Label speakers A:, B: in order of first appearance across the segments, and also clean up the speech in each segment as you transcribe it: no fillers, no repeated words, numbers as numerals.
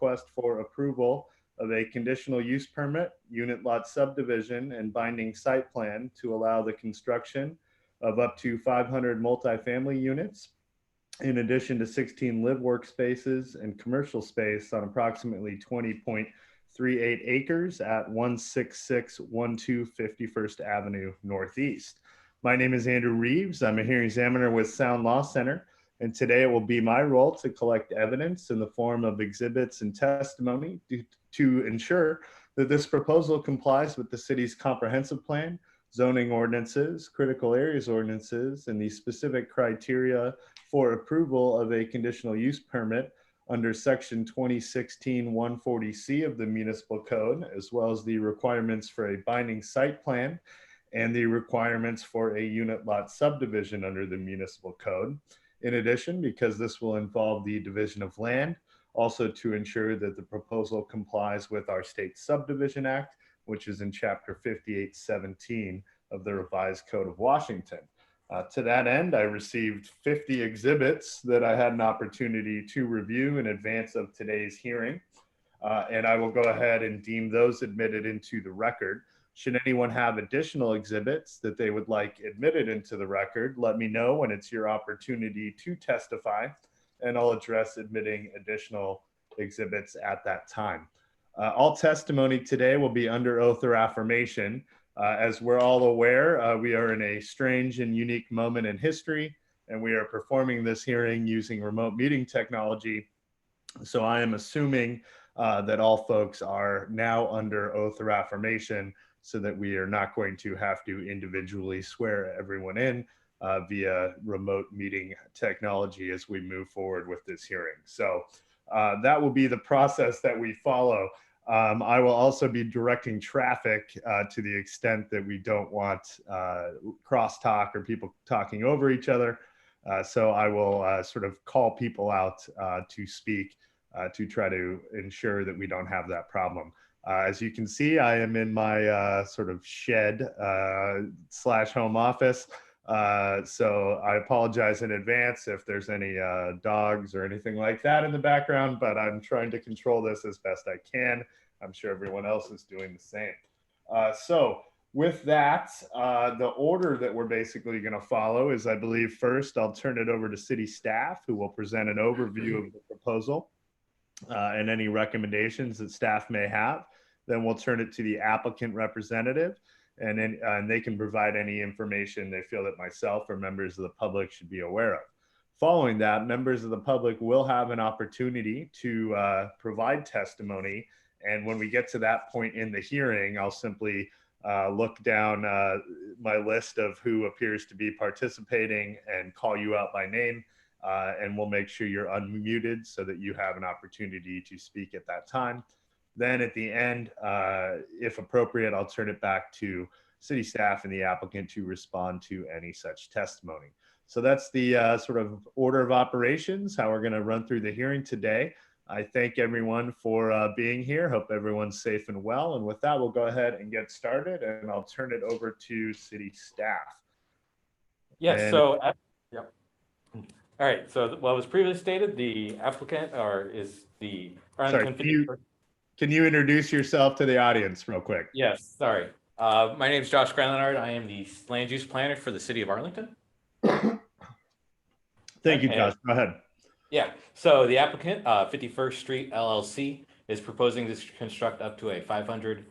A: request for approval of a conditional use permit, unit lot subdivision, and binding site plan to allow the construction of up to 500 multifamily units, in addition to 16 live workspaces and commercial space on approximately 20.38 acres at 16612 51st Avenue Northeast. My name is Andrew Reeves. I'm a hearing examiner with Sound Law Center, and today it will be my role to collect evidence in the form of exhibits and testimony to ensure that this proposal complies with the city's comprehensive plan, zoning ordinances, critical areas ordinances, and the specific criteria for approval of a conditional use permit under section 2016-140C of the municipal code, as well as the requirements for a binding site plan and the requirements for a unit lot subdivision under the municipal code. In addition, because this will involve the division of land, also to ensure that the proposal complies with our state subdivision act, which is in chapter 5817 of the revised code of Washington. To that end, I received 50 exhibits that I had an opportunity to review in advance of today's hearing, and I will go ahead and deem those admitted into the record. Should anyone have additional exhibits that they would like admitted into the record, let me know when it's your opportunity to testify, and I'll address admitting additional exhibits at that time. All testimony today will be under oath or affirmation. As we're all aware, we are in a strange and unique moment in history, and we are performing this hearing using remote meeting technology. So I am assuming that all folks are now under oath or affirmation, so that we are not going to have to individually swear everyone in via remote meeting technology as we move forward with this hearing. So that will be the process that we follow. I will also be directing traffic to the extent that we don't want crosstalk or people talking over each other. So I will sort of call people out to speak to try to ensure that we don't have that problem. As you can see, I am in my sort of shed slash home office. So I apologize in advance if there's any dogs or anything like that in the background, but I'm trying to control this as best I can. I'm sure everyone else is doing the same. So with that, the order that we're basically going to follow is, I believe, first I'll turn it over to city staff, who will present an overview of the proposal and any recommendations that staff may have. Then we'll turn it to the applicant representative, and then they can provide any information they feel that myself or members of the public should be aware of. Following that, members of the public will have an opportunity to provide testimony. And when we get to that point in the hearing, I'll simply look down my list of who appears to be participating and call you out by name. And we'll make sure you're unmuted so that you have an opportunity to speak at that time. Then at the end, if appropriate, I'll turn it back to city staff and the applicant to respond to any such testimony. So that's the sort of order of operations, how we're going to run through the hearing today. I thank everyone for being here. Hope everyone's safe and well. And with that, we'll go ahead and get started, and I'll turn it over to city staff.
B: Yes, and so, yep. All right, so what was previously stated, the applicant is the Arlington.
A: Sorry, can you introduce yourself to the audience real quick?
B: Yes, sorry. My name is Josh Granlenard. I am the land use planner for the city of Arlington.
A: Thank you, Josh. Go ahead.
B: Yeah, so the applicant, 51st Street LLC, is proposing to construct up to a 500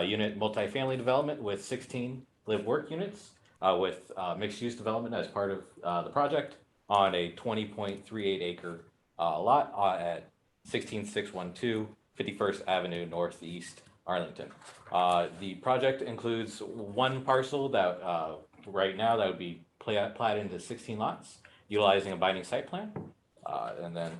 B: unit multifamily development with 16 live work units with mixed use development as part of the project on a 20.38 acre lot at 16612 51st Avenue Northeast, Arlington. The project includes one parcel that right now that would be platted into 16 lots, utilizing a binding site plan. And then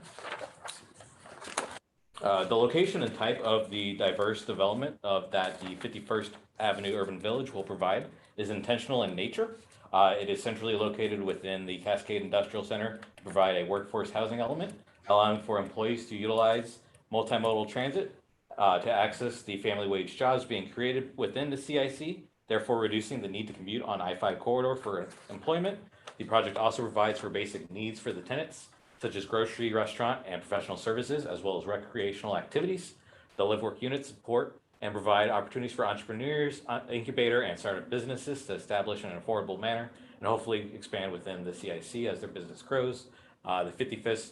B: the location and type of the diverse development of that the 51st Avenue Urban Village will provide is intentional in nature. It is centrally located within the Cascade Industrial Center to provide a workforce housing element, allowing for employees to utilize multimodal transit to access the family wage jobs being created within the CIC, therefore reducing the need to commute on I-5 corridor for employment. The project also provides for basic needs for the tenants, such as grocery, restaurant, and professional services, as well as recreational activities. The live work units support and provide opportunities for entrepreneurs, incubator, and startup businesses to establish in an affordable manner and hopefully expand within the CIC as their business grows. The 51st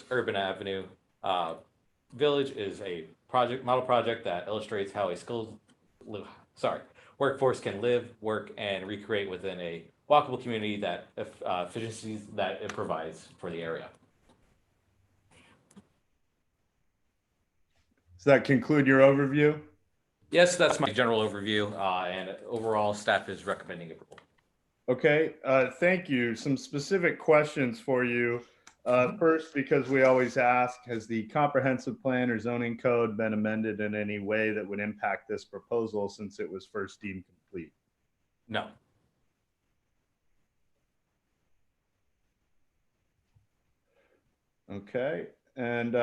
B: Urban Avenue Village is a model project that illustrates how a skilled workforce can live, work, and recreate within a walkable community that efficiencies that it provides for the area.
A: Does that conclude your overview?
B: Yes, that's my general overview, and overall staff is recommending approval.
A: Okay, thank you. Some specific questions for you. First, because we always ask, has the comprehensive plan or zoning code been amended in any way that would impact this proposal since it was first deemed complete?
B: No.
A: Okay, and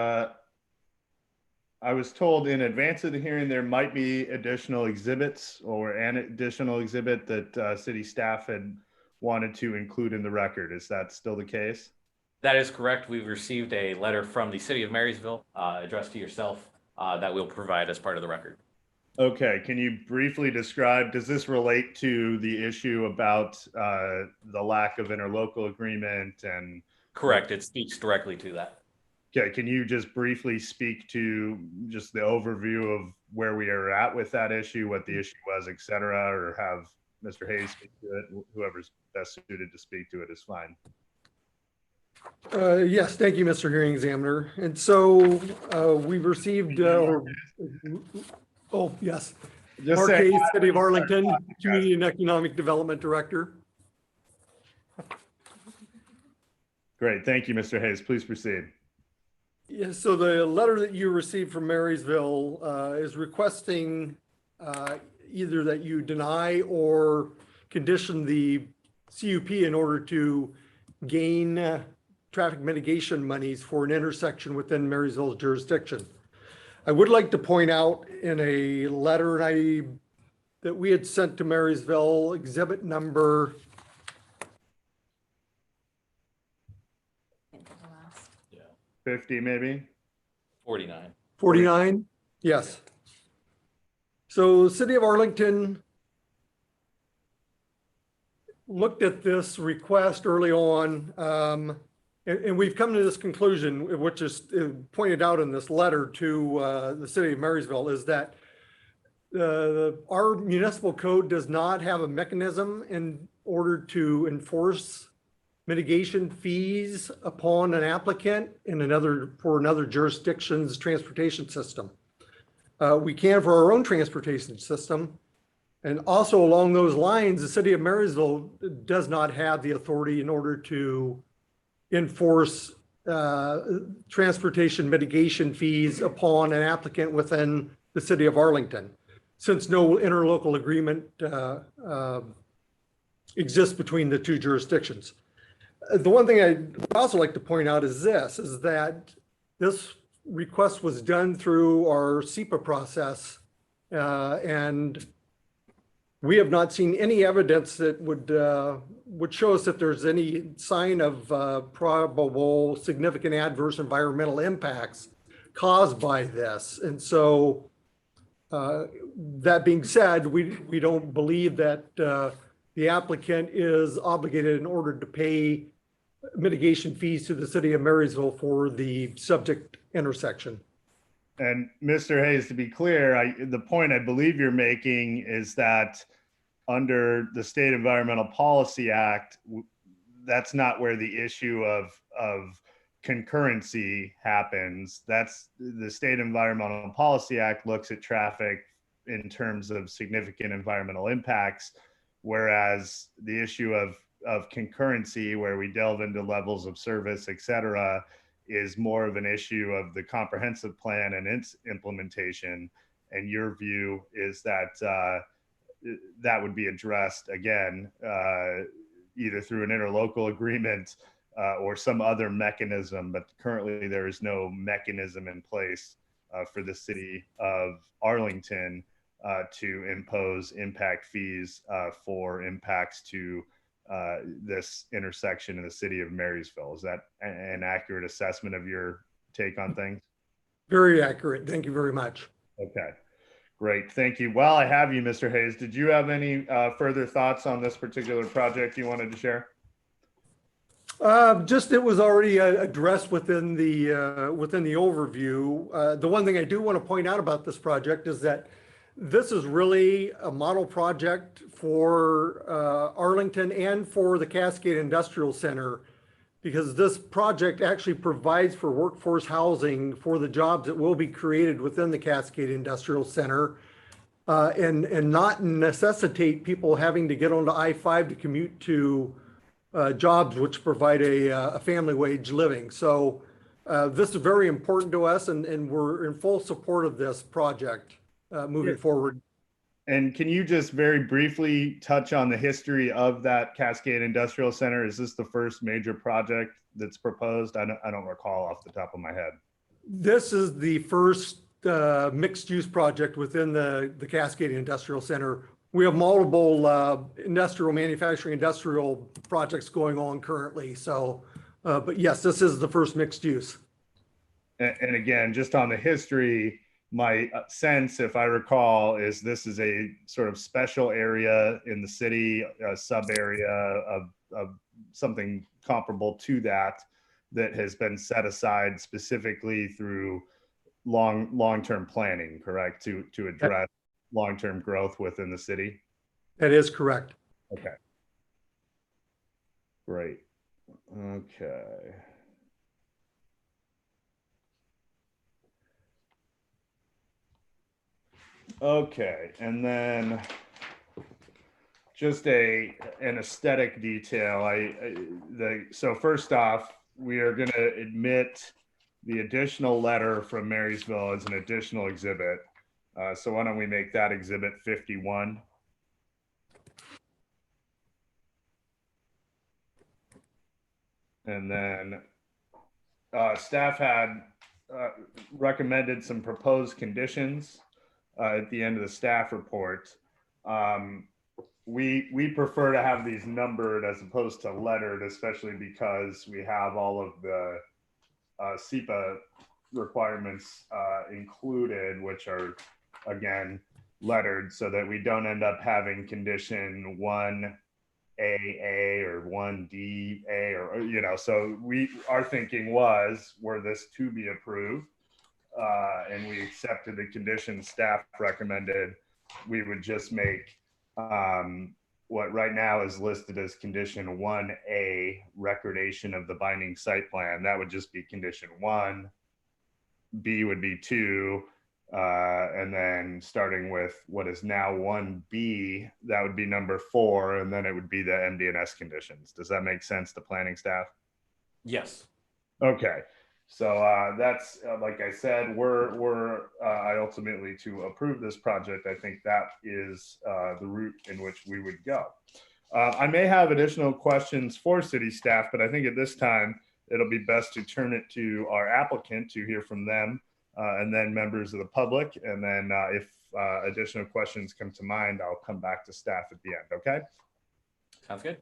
A: I was told in advance of the hearing there might be additional exhibits or an additional exhibit that city staff had wanted to include in the record. Is that still the case?
B: That is correct. We've received a letter from the city of Marysville addressed to yourself that we'll provide as part of the record.
A: Okay, can you briefly describe, does this relate to the issue about the lack of interlocal agreement and?
B: Correct, it speaks directly to that.
A: Okay, can you just briefly speak to just the overview of where we are at with that issue, what the issue was, et cetera, or have Mr. Hayes speak to it? Whoever's best suited to speak to it is fine.
C: Yes, thank you, Mr. Hearing Examiner. And so we've received, oh, yes. Mark Hayes, City of Arlington, Community and Economic Development Director.
A: Great, thank you, Mr. Hayes. Please proceed.
C: Yeah, so the letter that you received from Marysville is requesting either that you deny or condition the CUP in order to gain traffic mitigation monies for an intersection within Marysville's jurisdiction. I would like to point out in a letter that we had sent to Marysville, exhibit number
A: 50 maybe?
B: 49.
C: 49, yes. So the City of Arlington looked at this request early on, and we've come to this conclusion, which is pointed out in this letter to the City of Marysville, is that our municipal code does not have a mechanism in order to enforce mitigation fees upon an applicant for another jurisdiction's transportation system. We can for our own transportation system. And also along those lines, the City of Marysville does not have the authority in order to enforce transportation mitigation fees upon an applicant within the City of Arlington, since no interlocal agreement exists between the two jurisdictions. The one thing I'd also like to point out is that this request was done through our SEPA process, and we have not seen any evidence that would show us that there's any sign of probable significant adverse environmental impacts caused by this. And so that being said, we don't believe that the applicant is obligated in order to pay mitigation fees to the City of Marysville for the subject intersection.
A: And Mr. Hayes, to be clear, the point I believe you're making is that under the State Environmental Policy Act, that's not where the issue of concurrency happens. That's the State Environmental Policy Act looks at traffic in terms of significant environmental impacts, whereas the issue of concurrency, where we delve into levels of service, et cetera, is more of an issue of the comprehensive plan and its implementation. And your view is that that would be addressed again, either through an interlocal agreement or some other mechanism, but currently there is no mechanism in place for the City of Arlington to impose impact fees for impacts to this intersection in the city of Marysville. Is that an accurate assessment of your take on things?
C: Very accurate. Thank you very much.
A: Okay, great. Thank you. While I have you, Mr. Hayes, did you have any further thoughts on this particular project you wanted to share?
C: Just it was already addressed within the overview. The one thing I do want to point out about this project is that this is really a model project for Arlington and for the Cascade Industrial Center, because this project actually provides for workforce housing for the jobs that will be created within the Cascade Industrial Center, and not necessitate people having to get onto I-5 to commute to jobs which provide a family wage living. So this is very important to us, and we're in full support of this project moving forward.
A: And can you just very briefly touch on the history of that Cascade Industrial Center? Is this the first major project that's proposed? I don't recall off the top of my head.
C: This is the first mixed-use project within the Cascade Industrial Center. We have multiple industrial manufacturing, industrial projects going on currently. So, but yes, this is the first mixed use.
A: And again, just on the history, my sense, if I recall, is this is a sort of special area in the city, a sub area of something comparable to that has been set aside specifically through long-term planning, correct? To address long-term growth within the city?
C: That is correct.
A: Okay. Great. Okay. Okay, and then just an aesthetic detail. So first off, we are going to admit the additional letter from Marysville as an additional exhibit. So why don't we make that exhibit 51? And then staff had recommended some proposed conditions at the end of the staff report. We prefer to have these numbered as opposed to lettered, especially because we have all of the SEPA requirements included, which are, again, lettered, so that we don't end up having condition 1AA or 1DA, or, you know, so our thinking was, were this to be approved, and we accepted the conditions staff recommended, we would just make what right now is listed as condition 1A, recordation of the binding site plan. That would just be condition 1. B would be 2. And then starting with what is now 1B, that would be number 4. And then it would be the MD&S conditions. Does that make sense to planning staff?
B: Yes.
A: Okay. So that's, like I said, I ultimately to approve this project. I think that is the route in which we would go. I may have additional questions for city staff, but I think at this time, it'll be best to turn it to our applicant to hear from them, and then members of the public. And then if additional questions come to mind, I'll come back to staff at the end, okay?
B: Sounds good.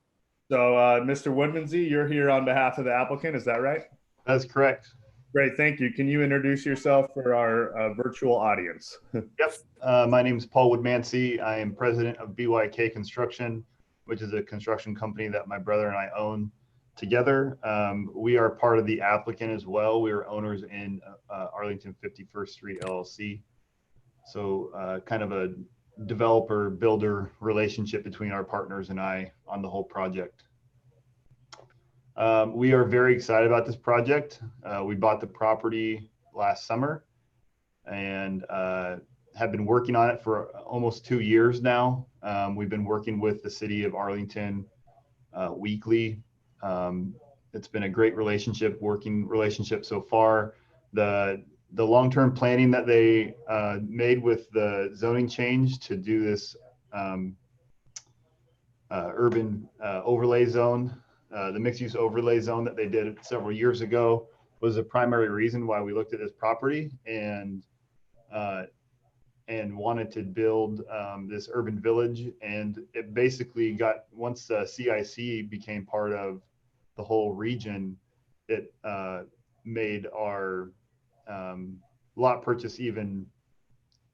A: So Mr. Woodmansey, you're here on behalf of the applicant, is that right?
D: That's correct.
A: Great, thank you. Can you introduce yourself for our virtual audience?
D: Yep. My name is Paul Woodmansey. I am president of BYK Construction, which is a construction company that my brother and I own together. We are part of the applicant as well. We are owners in Arlington 51st Street LLC. So kind of a developer builder relationship between our partners and I on the whole project. We are very excited about this project. We bought the property last summer and have been working on it for almost 2 years now. We've been working with the city of Arlington weekly. It's been a great working relationship so far. The long-term planning that they made with the zoning change to do this urban overlay zone, the mixed-use overlay zone that they did several years ago, was a primary reason why we looked at this property. And and wanted to build this urban village. And it basically got, once CIC became part of the whole region, it made our lot purchase even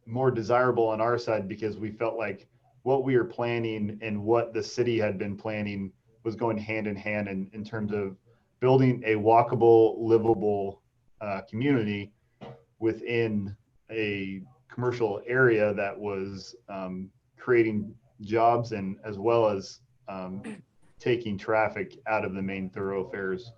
D: more desirable on our side, because we felt like what we were planning and what the city had been planning was going hand in hand in terms of building a walkable, livable community within a commercial area that was creating jobs, and as well as taking traffic out of the main thoroughfares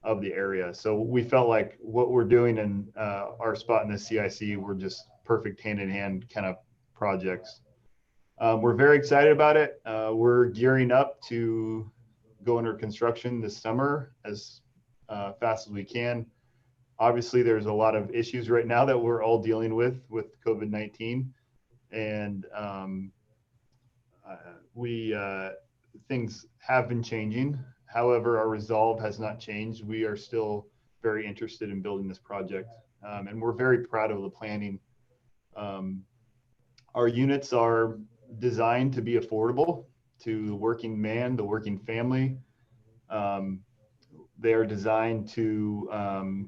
D: of the area. So we felt like what we're doing in our spot in the CIC were just perfect hand in hand kind of projects. We're very excited about it. We're gearing up to go under construction this summer as fast as we can. Obviously, there's a lot of issues right now that we're all dealing with COVID-19, and things have been changing. However, our resolve has not changed. We are still very interested in building this project, and we're very proud of the planning. Our units are designed to be affordable to the working man, the working family. They are designed to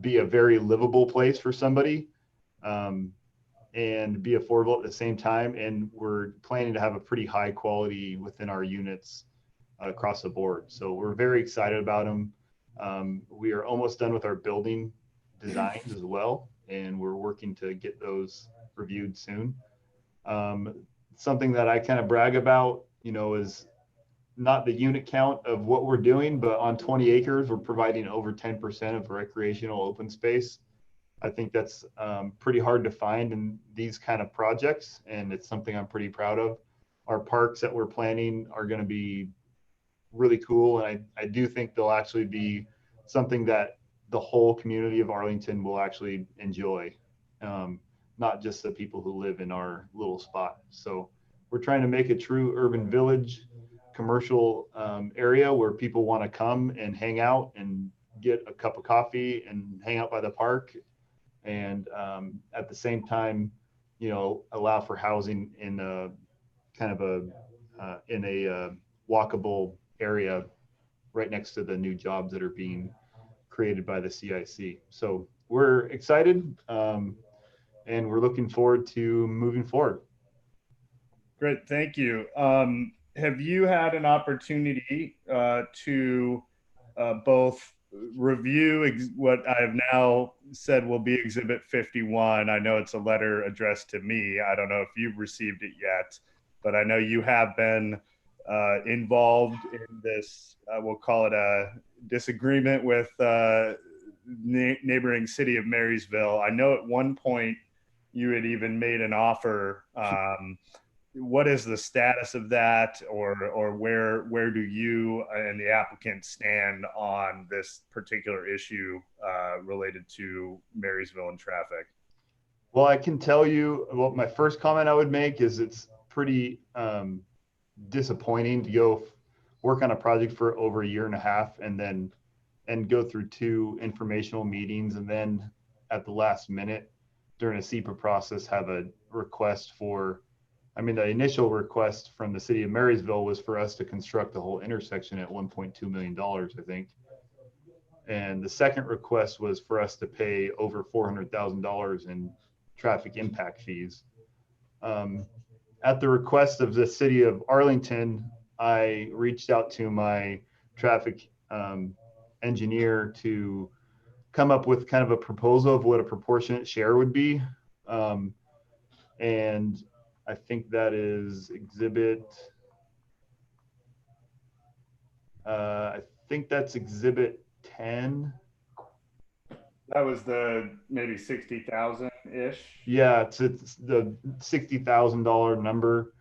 D: be a very livable place for somebody, and be affordable at the same time. And we're planning to have a pretty high quality within our units across the board. So we're very excited about them. We are almost done with our building designs as well, and we're working to get those reviewed soon. Something that I kind of brag about, is not the unit count of what we're doing, but on 20 acres, we're providing over 10% of recreational open space. I think that's pretty hard to find in these kind of projects, and it's something I'm pretty proud of. Our parks that we're planning are going to be really cool, and I do think they'll actually be something that the whole community of Arlington will actually enjoy, not just the people who live in our little spot. So we're trying to make a true urban village, commercial area where people want to come and hang out and get a cup of coffee and hang out by the park, and at the same time, allow for housing in a kind of a walkable area right next to the new jobs that are being created by the CIC. So we're excited, and we're looking forward to moving forward.
A: Great, thank you. Have you had an opportunity to both review what I have now said will be Exhibit 51? I know it's a letter addressed to me. I don't know if you've received it yet, but I know you have been involved in this, we'll call it a disagreement with neighboring city of Marysville. I know at one point you had even made an offer. What is the status of that, or where do you and the applicant stand on this particular issue related to Marysville and traffic?
D: Well, I can tell you, well, my first comment I would make is it's pretty disappointing to go work on a project for over 1.5 years and go through 2 informational meetings, and then at the last minute during a SEPA process have a request for, the initial request from the city of Marysville was for us to construct the whole intersection at $1.2 million, I think. And the second request was for us to pay over $400,000 in traffic impact fees. At the request of the city of Arlington, I reached out to my traffic engineer to come up with kind of a proposal of what a proportionate share would be. And I think that is exhibit 10.
A: That was the maybe 60,000-ish.
D: Yeah, it's the $60,000 number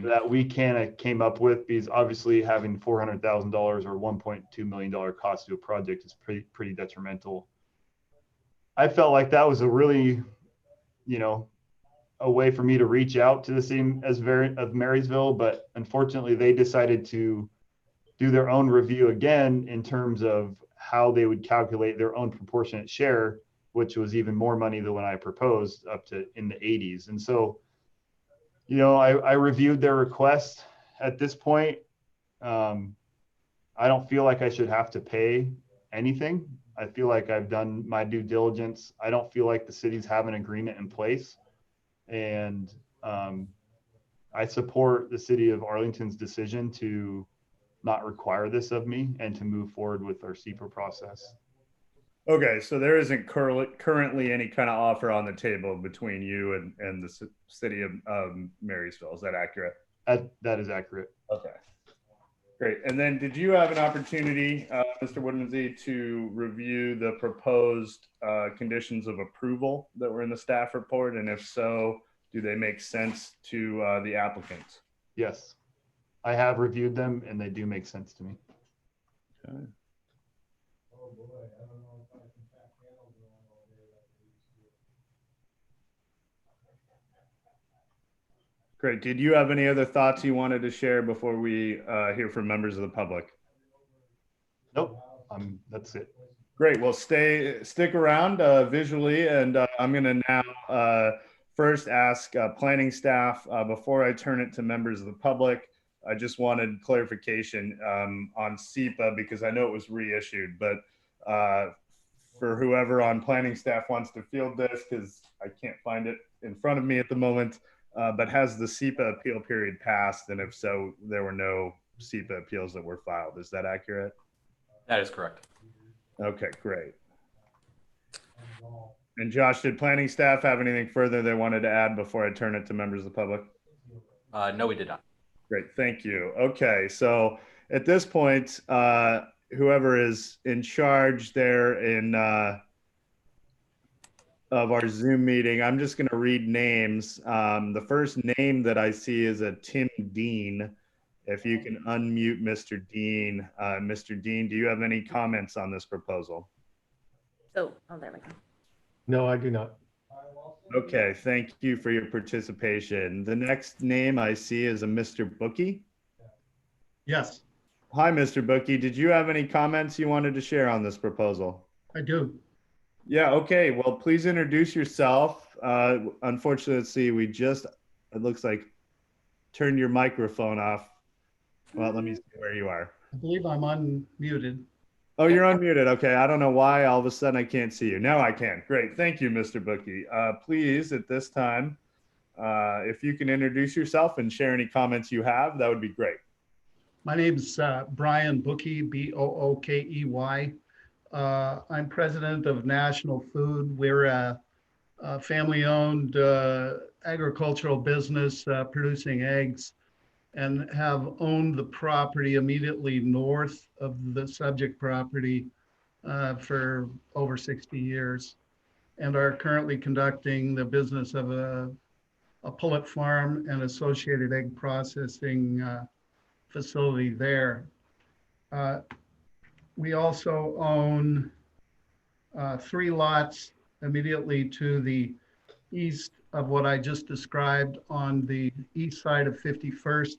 D: that we came up with, because obviously having $400,000 or $1.2 million cost to a project is pretty detrimental. I felt like that was a really, a way for me to reach out to the city of Marysville, but unfortunately they decided to do their own review again in terms of how they would calculate their own proportionate share. which was even more money than when I proposed, up to in the 80s. And so, you know, I reviewed their request. At this point, I don't feel like I should have to pay anything. I feel like I've done my due diligence. I don't feel like the cities have an agreement in place. And I support the city of Arlington's decision to not require this of me and to move forward with our SEPA process.
A: Okay, so there isn't currently any kind of offer on the table between you and the city of Marysville. Is that accurate?
D: That is accurate.
A: Okay, great. And then did you have an opportunity, Mr. Woodmansey, to review the proposed conditions of approval that were in the staff report? And if so, do they make sense to the applicant?
D: Yes, I have reviewed them and they do make sense to me.
A: Okay. Great. Did you have any other thoughts you wanted to share before we hear from members of the public?
D: Nope, that's it.
A: Great. Well, stick around visually, and I'm going to now first ask planning staff before I turn it to members of the public. I just wanted clarification on SEPA because I know it was reissued, but for whoever on planning staff wants to field this, because I can't find it in front of me at the moment. But has the SEPA appeal period passed? And if so, there were no SEPA appeals that were filed. Is that accurate?
B: That is correct.
A: Okay, great. And Josh, did planning staff have anything further they wanted to add before I turn it to members of the public?
B: No, we did not.
A: Great, thank you. Okay, so at this point, whoever is in charge there of our Zoom meeting, I'm just going to read names. The first name that I see is a Tim Dean. If you can unmute Mr. Dean. Mr. Dean, do you have any comments on this proposal?
E: Oh, there we go.
C: No, I do not.
A: Okay, thank you for your participation. The next name I see is a Mr. Bookie.
F: Yes,
A: Hi, Mr. Bookie. Did you have any comments you wanted to share on this proposal?
F: I do.
A: Yeah, okay. Well, please introduce yourself. Unfortunately, let's see, it looks like, turned your microphone off. Well, let me see where you are.
F: I believe I'm unmuted.
A: Oh, you're unmuted. Okay. I don't know why all of a sudden I can't see you. Now I can. Great. Thank you, Mr. Bookie. Please, at this time, if you can introduce yourself and share any comments you have, that would be great.
F: My name's Brian Bookey, Bookey. I'm president of National Food. We're a family-owned agricultural business producing eggs, and have owned the property immediately north of the subject property for over 60 years, and are currently conducting the business of a pullet farm and associated egg processing facility there. We also own 3 lots immediately to the east of what I just described on the east side of 51st.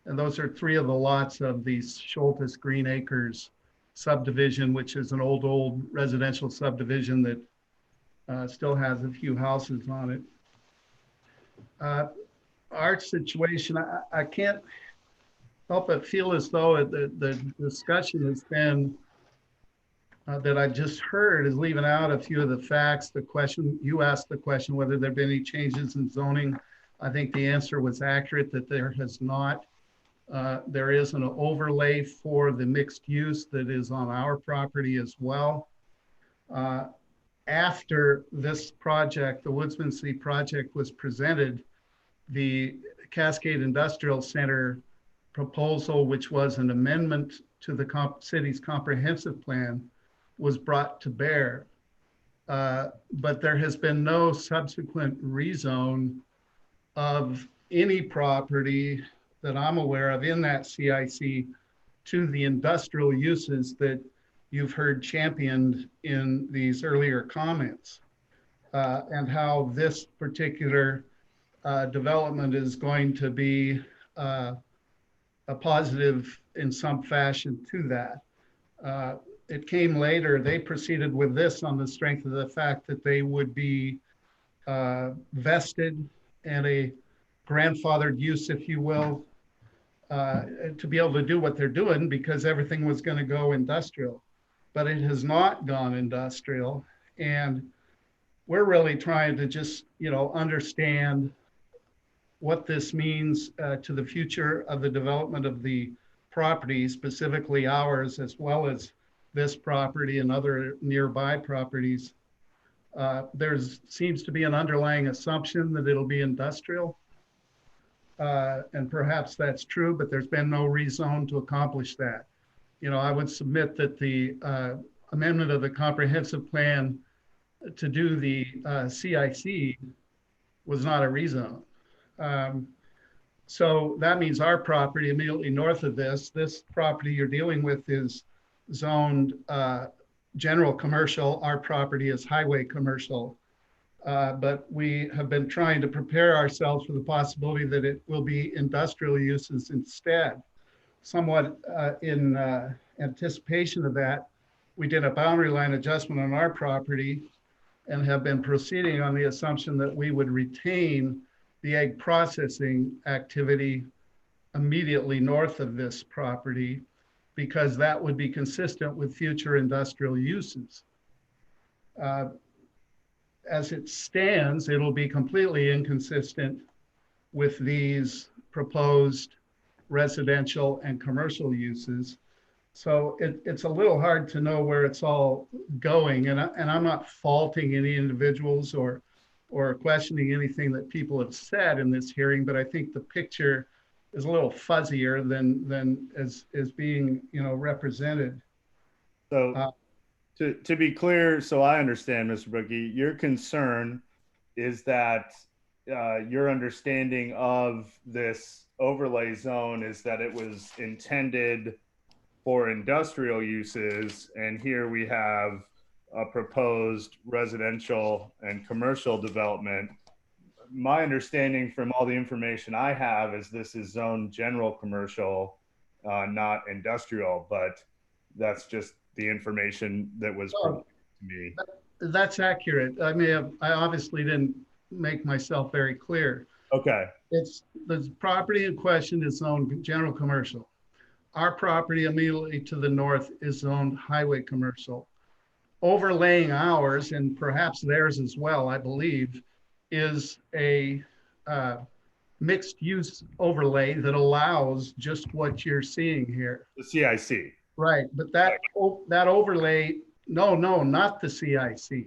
F: And those are 3 of the lots of the Schultes Green Acres subdivision, which is an old residential subdivision that still has a few houses on it. Our situation, I can't help but feel as though the discussion has been that I just heard is leaving out a few of the facts. The question, you asked the question whether there have been any changes in zoning. I think the answer was accurate, that there has not. There is an overlay for the mixed use that is on our property as well. After this project, the Woodmansey project, was presented, the Cascade Industrial Center proposal, which was an amendment to the city's comprehensive plan, was brought to bear. But there has been no subsequent rezone of any property that I'm aware of in that CIC to the industrial uses that you've heard championed in these earlier comments, and how this particular development is going to be a positive in some fashion to that. it came later. They proceeded with this on the strength of the fact that they would be vested and a grandfathered use, if you will, to be able to do what they're doing because everything was going to go industrial. But it has not gone industrial. And we're really trying to just, understand what this means to the future of the development of the property, specifically ours, as well as this property and other nearby properties. There seems to be an underlying assumption that it'll be industrial. And perhaps that's true, but there's been no rezone to accomplish that. I would submit that the amendment of the comprehensive plan to do the CIC was not a rezone. So that means our property immediately north of this property you're dealing with is zoned general commercial. Our property is highway commercial. But we have been trying to prepare ourselves for the possibility that it will be industrial uses instead. Somewhat in anticipation of that, we did a boundary line adjustment on our property and have been proceeding on the assumption that we would retain the egg processing activity immediately north of this property because that would be consistent with future industrial uses. As it stands, it'll be completely inconsistent with these proposed residential and commercial uses. So it's a little hard to know where it's all going. And I'm not faulting any individuals or questioning anything that people have said in this hearing, but I think the picture is a little fuzzier than is being represented.
A: So to be clear, so I understand, Mr. Brookie, your concern is that your understanding of this overlay zone is that it was intended for industrial uses, and here we have a proposed residential and commercial development. My understanding from all the information I have is this is zoned general commercial, not industrial, but that's just the information that was provided to me.
F: That's accurate. I obviously didn't make myself very clear.
A: Okay.
F: It's the property in question is zoned general commercial. Our property immediately to the north is zoned highway commercial. Overlaying ours, and perhaps theirs as well, I believe, is a mixed use overlay that allows just what you're seeing here.
A: The CIC.
F: Right, but that overlay, no, not the CIC.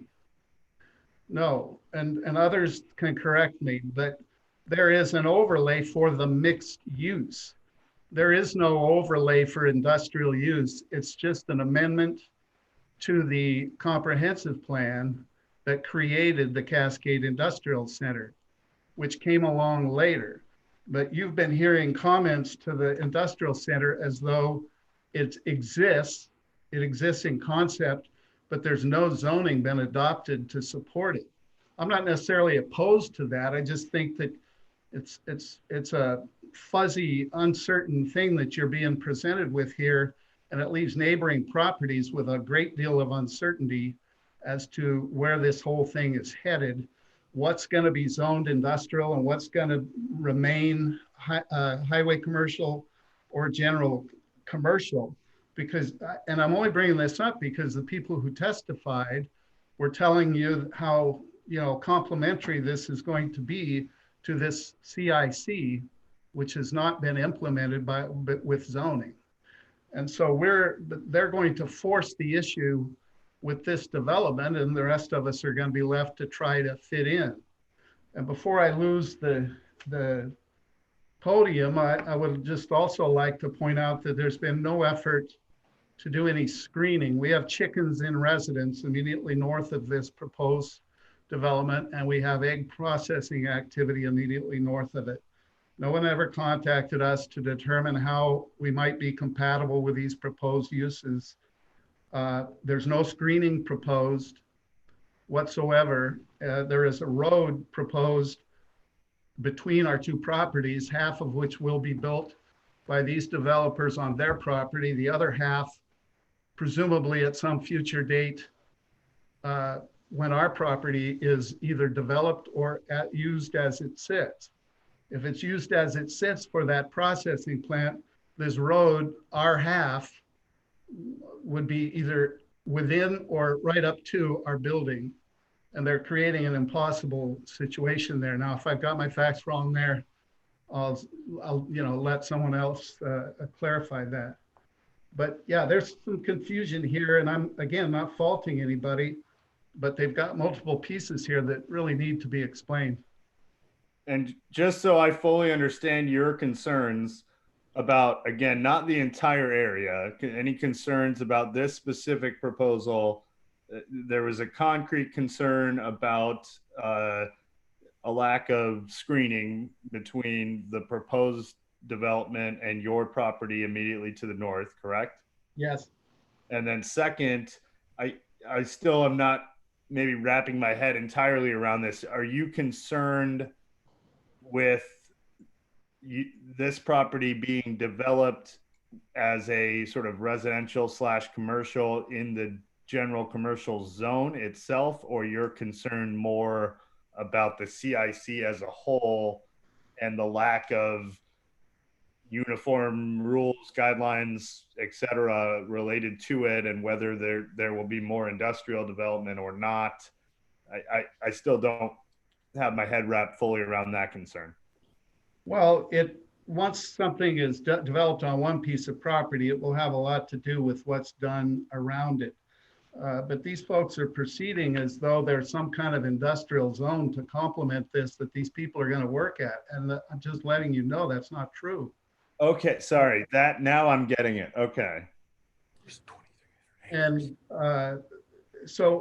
F: No, and others can correct me, but there is an overlay for the mixed use. There is no overlay for industrial use. It's just an amendment to the comprehensive plan that created the Cascade Industrial Center, which came along later. But you've been hearing comments to the industrial center as though it exists in concept, but there's no zoning been adopted to support it. I'm not necessarily opposed to that. I just think that it's a fuzzy, uncertain thing that you're being presented with here, and it leaves neighboring properties with a great deal of uncertainty as to where this whole thing is headed, what's going to be zoned industrial and what's going to remain highway commercial or general commercial. Because, and I'm only bringing this up because the people who testified were telling you how complementary this is going to be to this CIC, which has not been implemented with zoning. And so they're going to force the issue with this development, and the rest of us are going to be left to try to fit in. And before I lose the podium, I would just also like to point out that there's been no effort to do any screening. We have chickens in residence immediately north of this proposed development, and we have egg processing activity immediately north of it. No one ever contacted us to determine how we might be compatible with these proposed uses. There's no screening proposed whatsoever. There is a road proposed between our two properties, half of which will be built by these developers on their property. The other half presumably at some future date, when our property is either developed or used as it sits. If it's used as it sits for that processing plant, this road, our half, would be either within or right up to our building. And they're creating an impossible situation there. Now, if I've got my facts wrong there, I'll let someone else clarify that. But yeah, there's some confusion here, and I'm, again, not faulting anybody, but they've got multiple pieces here that really need to be explained.
A: And just so I fully understand your concerns about, again, not the entire area, any concerns about this specific proposal, there was a concrete concern about a lack of screening between the proposed development and your property immediately to the north, correct?
F: Yes.
A: And then second, I still am not maybe wrapping my head entirely around this. Are you concerned with this property being developed as a sort of residential / commercial in the general commercial zone itself, or you're concerned more about the CIC as a whole and the lack of uniform rules, guidelines, et cetera, related to it, and whether there will be more industrial development or not? I still don't have my head wrapped fully around that concern.
F: Well, once something is developed on one piece of property, it will have a lot to do with what's done around it. But these folks are proceeding as though there's some kind of industrial zone to complement this that these people are going to work at. And I'm just letting you know that's not true.
A: Okay, sorry. That now I'm getting it. Okay.
F: And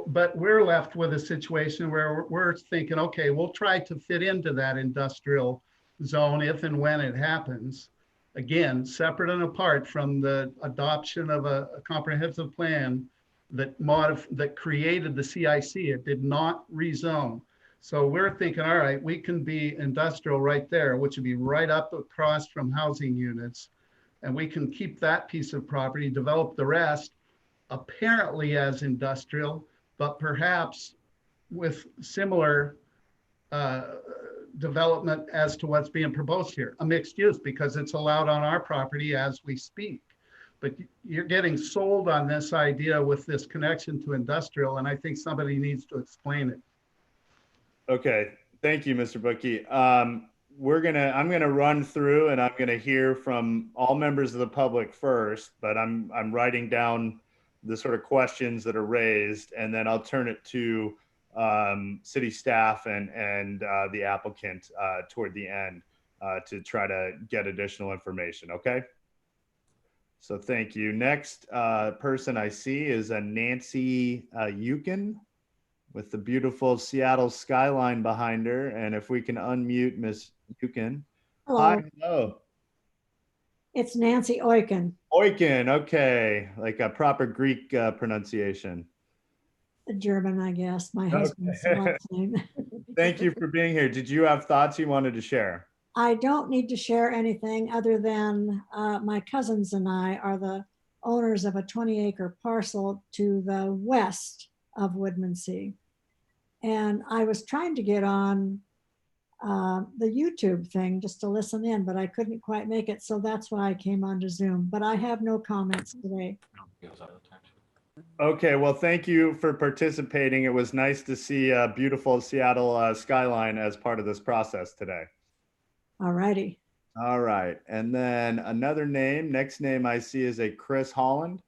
F: but we're left with a situation where we're thinking, okay, we'll try to fit into that industrial zone if and when it happens. Again, separate and apart from the adoption of a comprehensive plan that created the CIC. It did not rezone. So we're thinking, all right, we can be industrial right there, which would be right up across from housing units. And we can keep that piece of property, develop the rest, apparently as industrial, but perhaps with similar development as to what's being proposed here, a mixed use, because it's allowed on our property as we speak. But you're getting sold on this idea with this connection to industrial, and I think somebody needs to explain it.
A: Okay, thank you, Mr. Bookie. I'm gonna run through and I'm gonna hear from all members of the public first, but I'm writing down the sort of questions that are raised, and then I'll turn it to city staff and the applicant toward the end to try to get additional information. Okay. So thank you. Next person I see is a Nancy Yukon with the beautiful Seattle skyline behind her. And if we can unmute Miss Yukon.
G: Hello.
A: Hi, hello.
G: It's Nancy Oiken.
A: Oiken, okay. Like a proper Greek pronunciation.
G: German, I guess. My husband's last name.
A: Thank you for being here. Did you have thoughts you wanted to share?
G: I don't need to share anything other than my cousins and I are the owners of a 20-acre parcel to the west of Woodmansee. And I was trying to get on the YouTube thing just to listen in, but I couldn't quite make it. So that's why I came onto Zoom. But I have no comments today.
A: Okay, well, thank you for participating. It was nice to see a beautiful Seattle skyline as part of this process today.
G: All righty.
A: All right. And then another name, next name I see is a Chris Holland.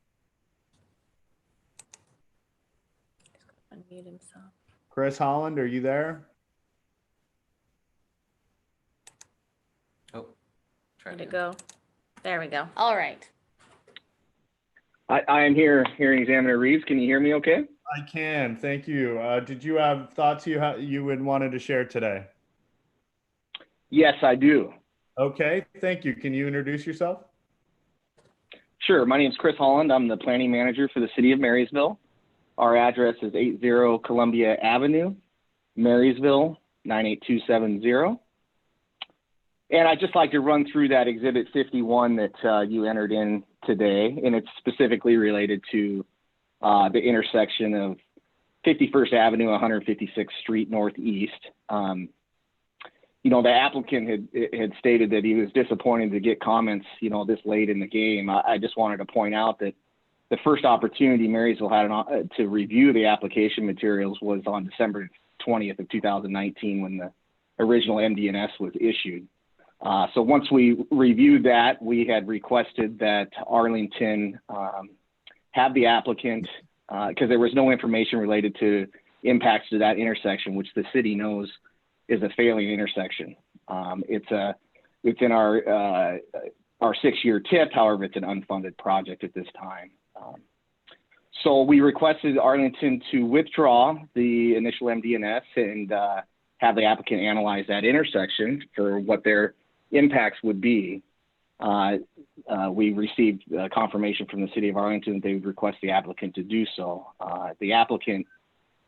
E: Unmute himself.
A: Chris Holland, are you there?
B: Oh, try
E: Way to
B: to
E: go. There we go. All right.
H: I am here, Hearing Examiner Reeves. Can you hear me okay?
A: I can, thank you. Did you have thoughts you would wanted to share today?
H: Yes, I do.
A: Okay, thank you. Can you introduce yourself?
H: Sure. My name is Chris Holland. I'm the planning manager for the city of Marysville. Our address is 80 Columbia Avenue, Marysville, 98270. And I'd just like to run through that Exhibit 51 that you entered in today, and it's specifically related to the intersection of 51st Avenue, 156th Street Northeast. The applicant had stated that he was disappointed to get comments, this late in the game. I just wanted to point out that the first opportunity Marysville had to review the application materials was on December 20th of 2019 when the original MD&S was issued. So once we reviewed that, we had requested that Arlington have the applicant, because there was no information related to impacts to that intersection, which the city knows is a failing intersection. It's in our 6-year TIP. However, it's an unfunded project at this time. So we requested Arlington to withdraw the initial MD&S and have the applicant analyze that intersection for what their impacts would be. We received confirmation from the city of Arlington that they would request the applicant to do so. The applicant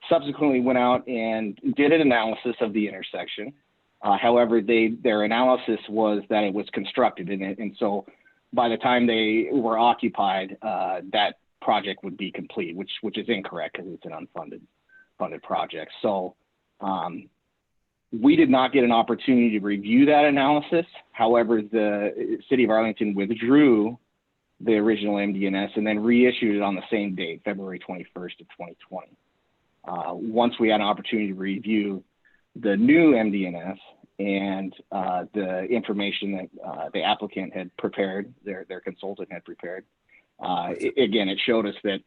H: subsequently went out and did an analysis of the intersection. However, their analysis was that it was constructed, and so by the time they were occupied, that project would be complete, which is incorrect because it's an unfunded project. So we did not get an opportunity to review that analysis. However, the city of Arlington withdrew the original MD&S and then reissued it on the same date, February 21st of 2020. Once we had an opportunity to review the new MD&S and the information that the applicant had prepared, their consultant had prepared, again, it showed us that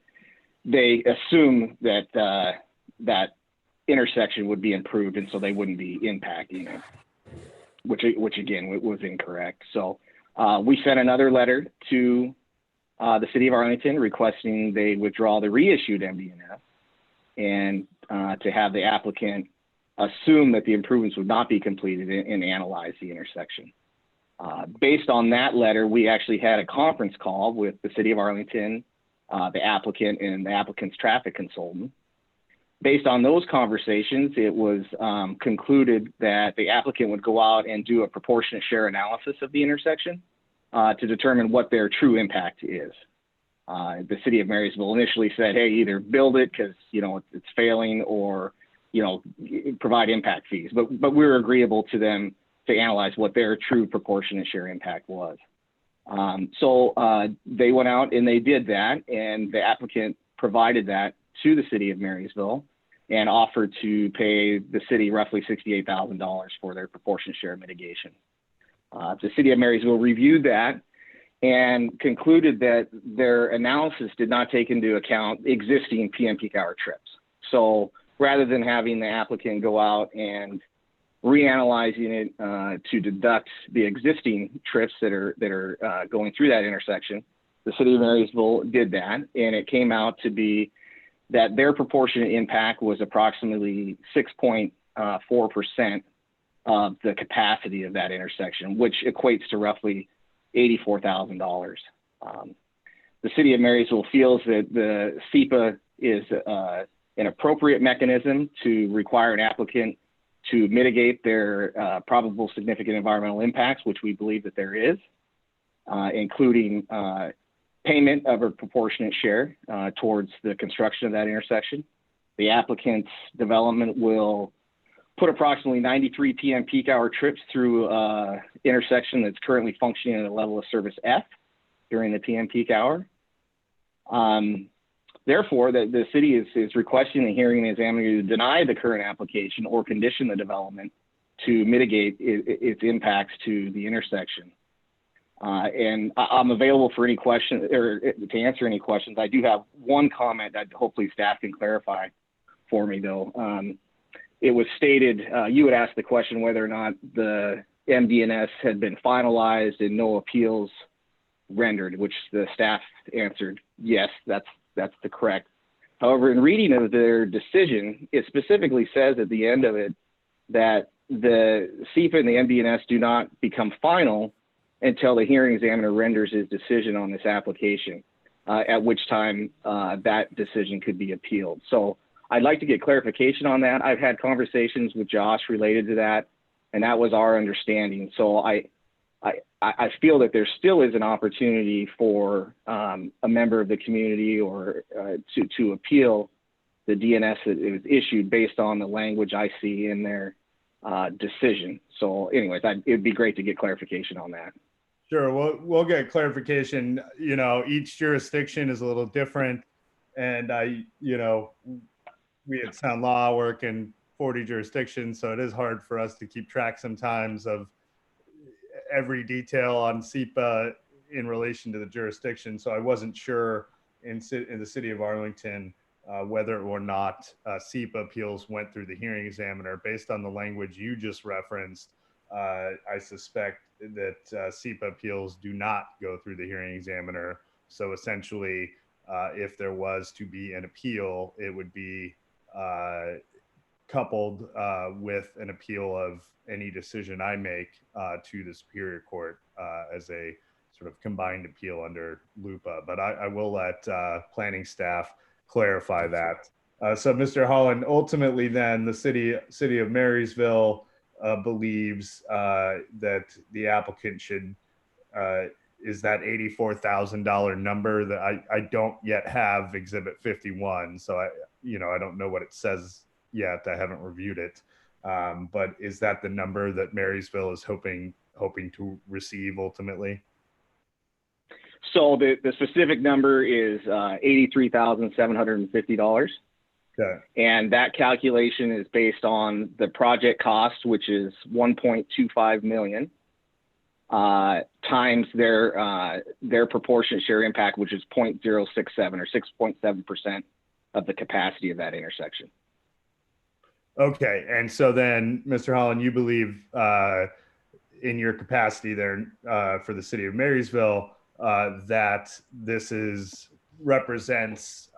H: they assumed that that intersection would be improved, and so they wouldn't be impacting it, which again was incorrect. So we sent another letter to the city of Arlington requesting they withdraw the reissued MD&S and to have the applicant assume that the improvements would not be completed and analyze the intersection. Based on that letter, we actually had a conference call with the city of Arlington, the applicant, and the applicant's traffic consultant. Based on those conversations, it was concluded that the applicant would go out and do a proportionate share analysis of the intersection to determine what their true impact is. The city of Marysville initially said, hey, either build it because it's failing, or provide impact fees. But we were agreeable to them to analyze what their true proportionate share impact was. So they went out and they did that, and the applicant provided that to the city of Marysville and offered to pay the city roughly $68,000 for their proportionate share mitigation. The city of Marysville reviewed that and concluded that their analysis did not take into account existing PM peak hour trips. So rather than having the applicant go out and reanalyzing it to deduct the existing trips that are going through that intersection, the city of Marysville did that, and it came out to be that their proportionate impact was approximately 6.4% of the capacity of that intersection, which equates to roughly $84,000. The city of Marysville feels that the SEPA is an appropriate mechanism to require an applicant to mitigate their probable significant environmental impacts, which we believe that there is, including payment of a proportionate share towards the construction of that intersection. The applicant's development will put approximately 93 PM peak hour trips through an intersection that's currently functioning at a level of service F during the PM peak hour. Therefore, the city is requesting the hearing examiner to deny the current application or condition the development to mitigate its impacts to the intersection. And I'm available for any questions or to answer any questions. I do have one comment that hopefully staff can clarify for me, though. It was stated, you had asked the question whether or not the MD&S had been finalized and no appeals rendered, which the staff answered, yes, that's the correct. However, in reading of their decision, it specifically says at the end of it that the SEPA and the MD&S do not become final until the hearing examiner renders his decision on this application, at which time that decision could be appealed. So I'd like to get clarification on that. I've had conversations with Josh related to that, and that was our understanding. So I feel that there still is an opportunity for a member of the community or to appeal the DNS that it was issued based on the language I see in their decision. So anyways, it'd be great to get clarification on that.
A: Sure, we'll get clarification. You know, each jurisdiction is a little different, and we at Sound Law work in 40 jurisdictions, so it is hard for us to keep track sometimes of every detail on SEPA in relation to the jurisdiction. So I wasn't sure in the city of Arlington whether or not SEPA appeals went through the hearing examiner. Based on the language you just referenced, I suspect that SEPA appeals do not go through the hearing examiner. So essentially, if there was to be an appeal, it would be coupled with an appeal of any decision I make to the Superior Court as a sort of combined appeal under LUPA. But I will let planning staff clarify that. So Mr. Holland, ultimately then the city of Marysville believes that the applicant should, is that $84,000 number that I don't yet have Exhibit 51. So I don't know what it says yet. I haven't reviewed it. But is that the number that Marysville is hoping to receive ultimately?
H: So the specific number is $83,750.
A: Okay.
H: And that calculation is based on the project cost, which is $1.25 million, times their proportionate share impact, which is 0.067 or 6.7% of the capacity of that intersection.
A: Okay, and so then, Mr. Holland, you believe in your capacity there for the city of Marysville that this represents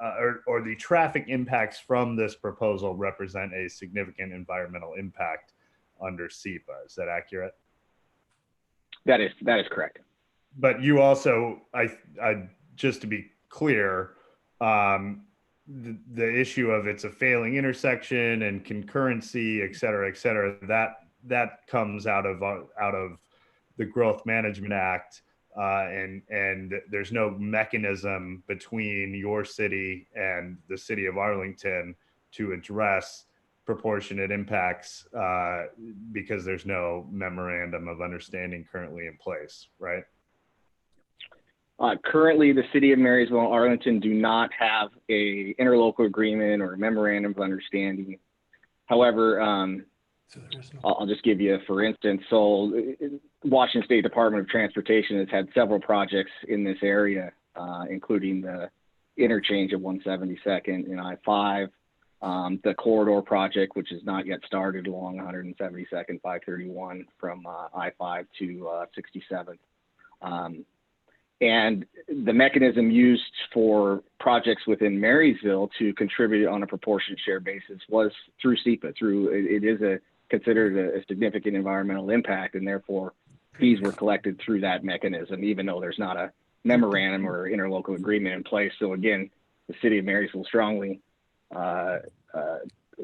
A: or the traffic impacts from this proposal represent a significant environmental impact under SEPA. Is that accurate?
H: That is correct.
A: But you also, I just to be clear, the issue of it's a failing intersection and concurrency, et cetera, that comes out of the Growth Management Act. And there's no mechanism between your city and the city of Arlington to address proportionate impacts because there's no memorandum of understanding currently in place, right?
H: Currently, the city of Marysville and Arlington do not have a interlocal agreement or a memorandum of understanding. However, I'll just give you, for instance, so Washington State Department of Transportation has had several projects in this area, including the interchange of 172nd and I-5, the corridor project, which is not yet started along 172nd, 531 from I-5 to 67th. And the mechanism used for projects within Marysville to contribute on a proportionate share basis was through SEPA. It is considered a significant environmental impact, and therefore fees were collected through that mechanism, even though there's not a memorandum or interlocal agreement in place. So again, the city of Marysville strongly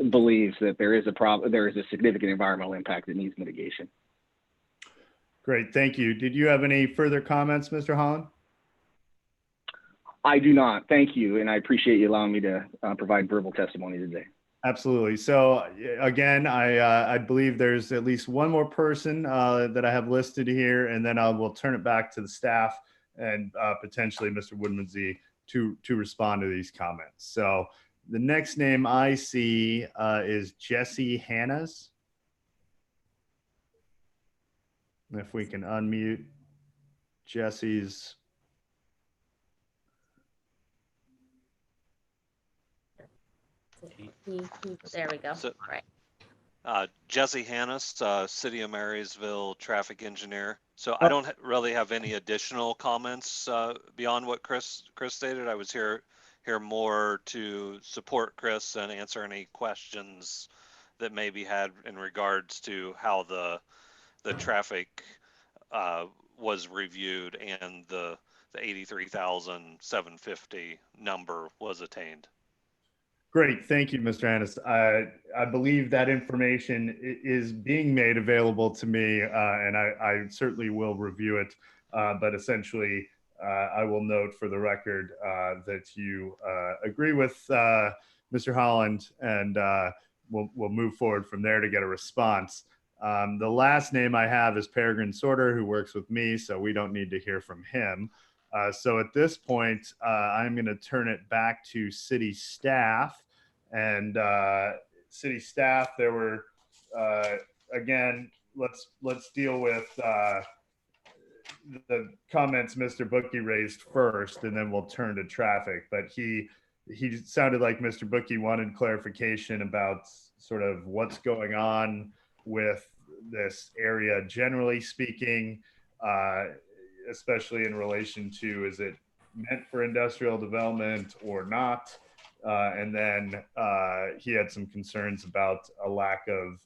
H: believes that there is a significant environmental impact that needs mitigation.
A: Great, thank you. Did you have any further comments, Mr. Holland?
H: I do not, thank you, and I appreciate you allowing me to provide verbal testimony today.
A: Absolutely. So again, I believe there's at least one more person that I have listed here, and then I will turn it back to the staff and potentially Mr. Woodmansey to respond to these comments. So the next name I see is Jesse Hannas. If we can unmute Jesse's.
E: There we go.
I: So,
E: Right.
I: Jesse Hannas, City of Marysville traffic engineer. So I don't really have any additional comments beyond what Chris stated. I was here more to support Chris and answer any questions that may be had in regards to how the traffic was reviewed and the 83,750 number was attained.
A: Great, thank you, Mr. Annis. I believe that information is being made available to me, and I certainly will review it. But essentially, I will note for the record that you agree with Mr. Holland, and we'll move forward from there to get a response. The last name I have is Peregrine Sorter, who works with me, so we don't need to hear from him. So at this point, I'm going to turn it back to city staff. And city staff, there were, again, let's deal with the comments Mr. Bookie raised first, and then we'll turn to traffic. But he sounded like Mr. Bookie wanted clarification about sort of what's going on with this area, generally speaking, especially in relation to, is it meant for industrial development or not? And then he had some concerns about a lack of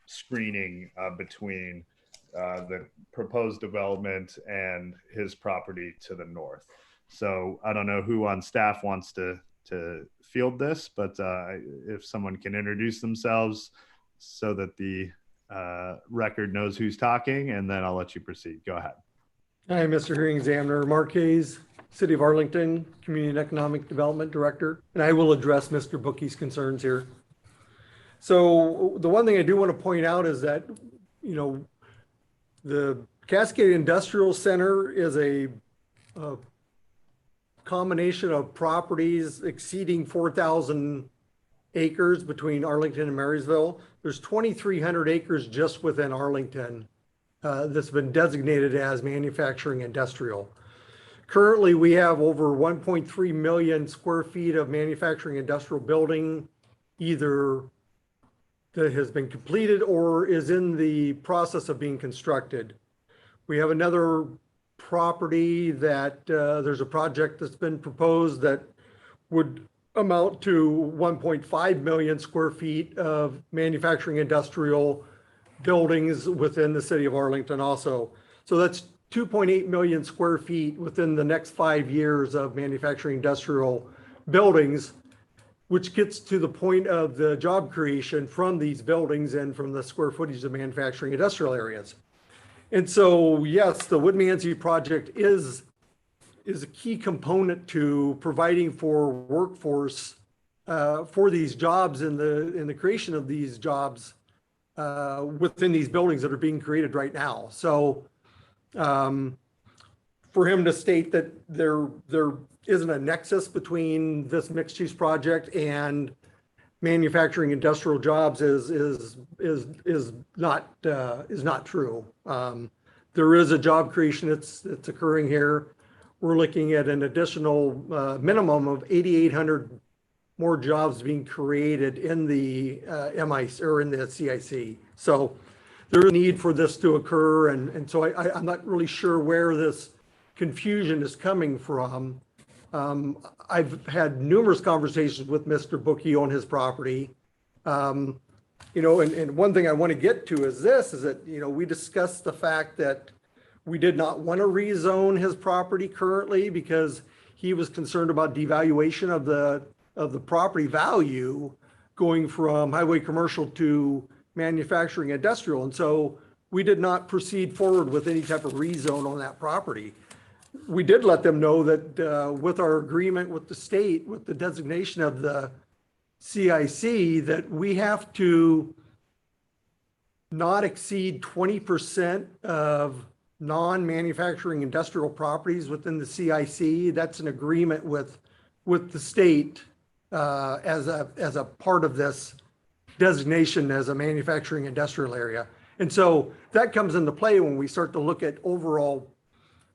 A: screening between the proposed development and his property to the north. So I don't know who on staff wants to field this, but if someone can introduce themselves so that the record knows who's talking, and then I'll let you proceed. Go ahead.
C: Hi, Mr. Hearing Examiner Marquez, City of Arlington, Community and Economic Development Director, and I will address Mr. Bookie's concerns here. So the one thing I do want to point out is that, you know, the Cascade Industrial Center is a combination of properties exceeding 4,000 acres between Arlington and Marysville. There's 2,300 acres just within Arlington that's been designated as manufacturing industrial. Currently, we have over 1.3 million square feet of manufacturing industrial building, either that has been completed or is in the process of being constructed. We have another property that there's a project that's been proposed that would amount to 1.5 million square feet of manufacturing industrial buildings within the city of Arlington also. So that's 2.8 million square feet within the next 5 years of manufacturing industrial buildings, which gets to the point of the job creation from these buildings and from the square footage of manufacturing industrial areas. And so, yes, the Woodmansey project is a key component to providing for workforce for these jobs and the creation of these jobs within these buildings that are being created right now. So for him to state that there isn't a nexus between this mixed use project and manufacturing industrial jobs is not true. There is a job creation that's occurring here. We're looking at an additional minimum of 8,800 more jobs being created in the MIC or in the CIC. So there is a need for this to occur, and so I'm not really sure where this confusion is coming from. I've had numerous conversations with Mr. Bookie on his property. You know, and one thing I want to get to is that, you know, we discussed the fact that we did not want to rezone his property currently because he was concerned about devaluation of the property value going from highway commercial to manufacturing industrial. And so we did not proceed forward with any type of rezone on that property. We did let them know that with our agreement with the state, with the designation of the CIC, that we have to not exceed 20% of non-manufacturing industrial properties within the CIC. That's an agreement with the state as a part of this designation as a manufacturing industrial area. And so that comes into play when we start to look at overall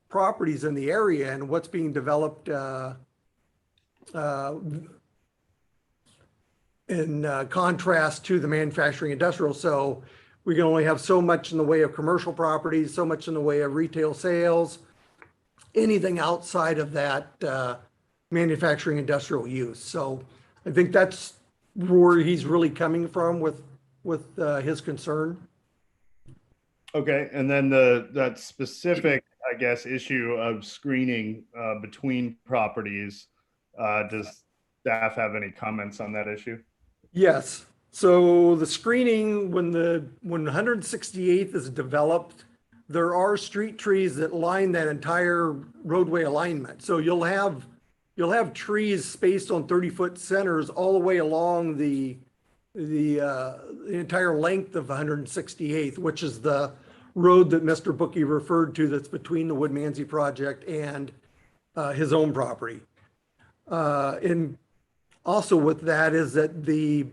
C: properties in the area and what's being developed in contrast to the manufacturing industrial. So we can only have so much in the way of commercial properties, so much in the way of retail sales, anything outside of that manufacturing industrial use. So I think that's where he's really coming from with his concern.
A: Okay, and then that specific, I guess, issue of screening between properties. Does staff have any comments on that issue?
C: Yes. So the screening, when 168th is developed, there are street trees that line that entire roadway alignment. So you'll have trees spaced on 30-foot centers all the way along the entire length of 168th, which is the road that Mr. Bookie referred to that's between the Woodmansey project and his own property. And also with that is that the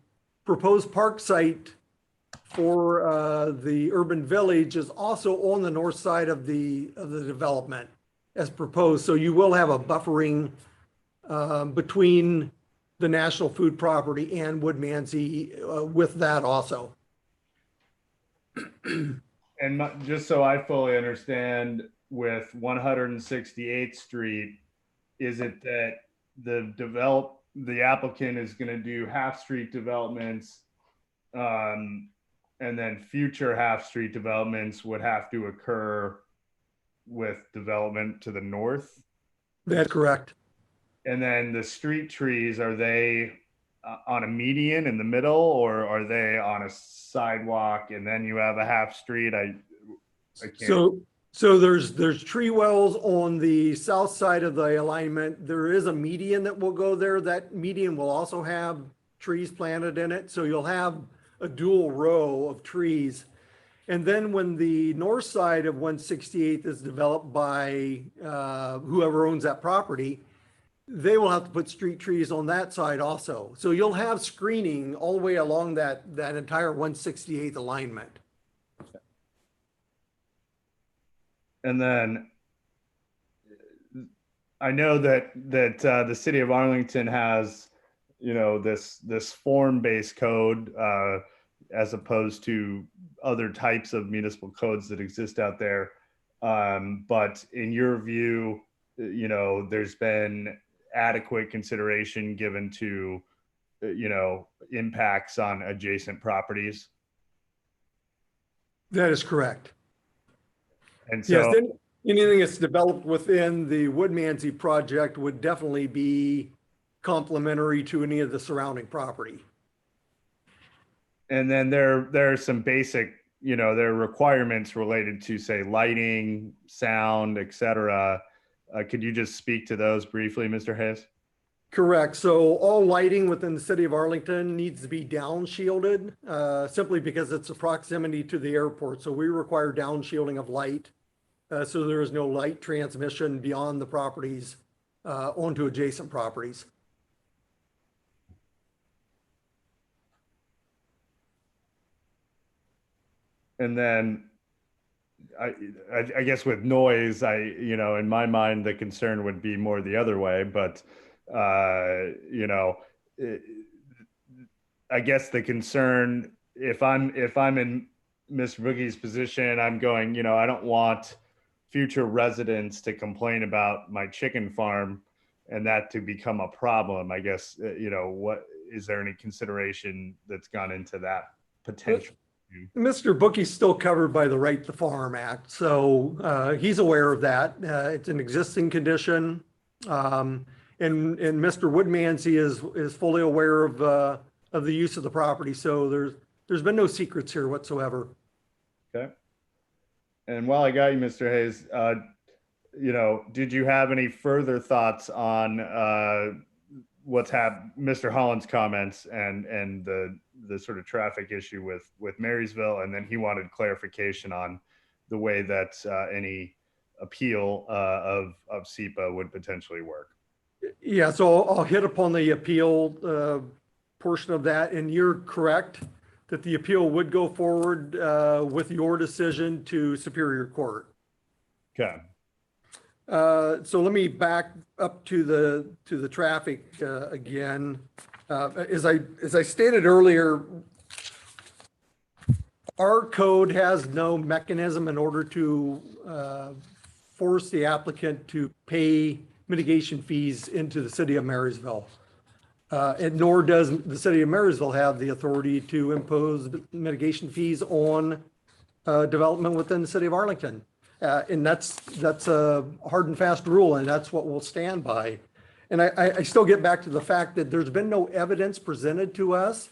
C: proposed park site for the urban village is also on the north side of the development as proposed. So you will have a buffering between the national food property and Woodmansey with that also.
A: And just so I fully understand, with 168th Street, is it that the applicant is going to do half street developments, and then future half street developments would have to occur with development to the north?
C: That's correct.
A: And then the street trees, are they on a median in the middle, or are they on a sidewalk and then you have a half street? I can't.
C: So there's tree wells on the south side of the alignment. There is a median that will go there. That median will also have trees planted in it. So you'll have a dual row of trees. And then when the north side of 168th is developed by whoever owns that property, they will have to put street trees on that side also. So you'll have screening all the way along that entire 168th alignment.
A: And then I know that the city of Arlington has, this form-based code as opposed to other types of municipal codes that exist out there. But in your view, there's been adequate consideration given to, impacts on adjacent properties.
C: That is correct.
A: And so,
C: yes, anything that's developed within the Woodmansey project would definitely be complementary to any of the surrounding property.
A: and then there are some basic, there are requirements related to, say, lighting, sound, et cetera. Could you just speak to those briefly, Mr. Hayes?
C: Correct. So all lighting within the city of Arlington needs to be downshielded simply because it's a proximity to the airport. So we require downshielding of light. So there is no light transmission beyond the properties onto adjacent properties.
A: And then I guess with noise, in my mind, the concern would be more the other way, but I guess the concern, if I'm in Ms. Boogie's position, I'm going, I don't want future residents to complain about my chicken farm and that to become a problem. I guess, what is there any consideration that's gone into that potential?
C: Mr. Bookie's still covered by the Right to Farm Act, so he's aware of that. It's an existing condition, and Mr. Woodmansey is fully aware of the use of the property. So there's been no secrets here whatsoever.
A: Okay. And while I got you, Mr. Hayes, did you have any further thoughts on Mr. Holland's comments and the sort of traffic issue with Marysville, and then he wanted clarification on the way that any appeal of SEPA would potentially work?
C: Yeah, so I'll hit upon the appeal portion of that, and you're correct that the appeal would go forward with your decision to Superior Court.
A: Okay.
C: So let me back up to the traffic again. As I stated earlier, our code has no mechanism in order to force the applicant to pay mitigation fees into the city of Marysville. And nor does the city of Marysville have the authority to impose mitigation fees on development within the city of Arlington. And that's a hard and fast rule, and that's what we'll stand by. And I still get back to the fact that there's been no evidence presented to us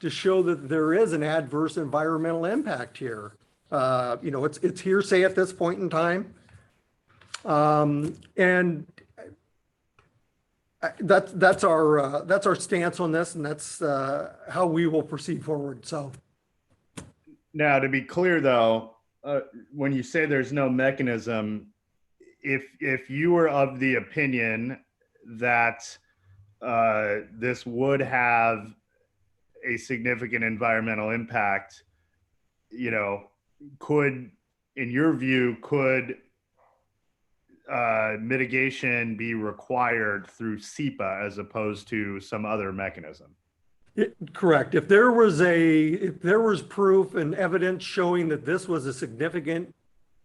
C: to show that there is an adverse environmental impact here. You know, it's hearsay at this point in time. And that's our stance on this, and that's how we will proceed forward. So
A: Now, to be clear though, when you say there's no mechanism, if you were of the opinion that this would have a significant environmental impact, you know, could, in your view, could mitigation be required through SEPA as opposed to some other mechanism?
C: correct. If there was proof and evidence showing that this was a significant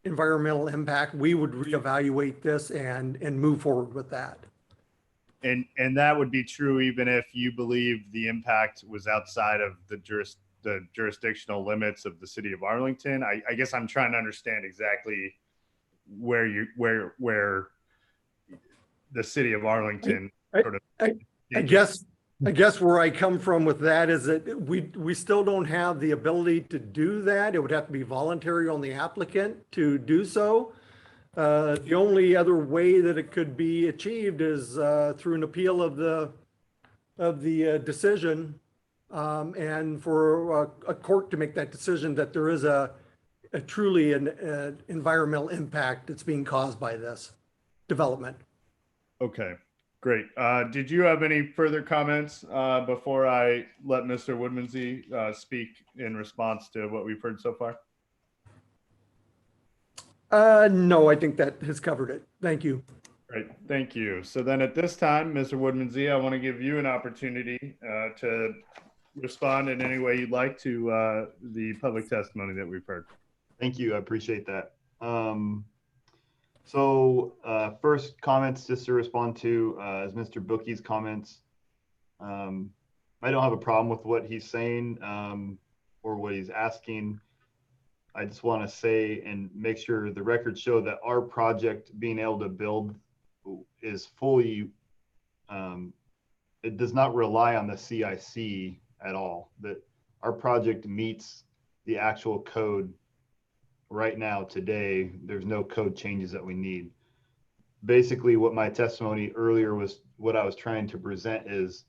C: environmental impact, we would reevaluate this and move forward with that.
A: And that would be true even if you believe the impact was outside of the jurisdictional limits of the city of Arlington. I guess I'm trying to understand exactly where the city of Arlington sort of.
C: I guess where I come from with that is that we still don't have the ability to do that. It would have to be voluntary on the applicant to do so. The only other way that it could be achieved is through an appeal of the decision, and for a court to make that decision that there is a truly an environmental impact that's being caused by this development.
A: Okay, great. Did you have any further comments before I let Mr. Woodmansey speak in response to what we've heard so far?
C: No, I think that has covered it. Thank you.
A: Great, thank you. So then at this time, Mr. Woodmansey, I want to give you an opportunity to respond in any way you'd like to the public testimony that we've heard.
D: Thank you. I appreciate that. First comments just to respond to is Mr. Bookie's comments. I don't have a problem with what he's saying or what he's asking. I just want to say and make sure the records show that our project being able to build is fully, it does not rely on the CIC at all. That our project meets the actual code right now today. There's no code changes that we need. Basically what my testimony earlier was, what I was trying to present is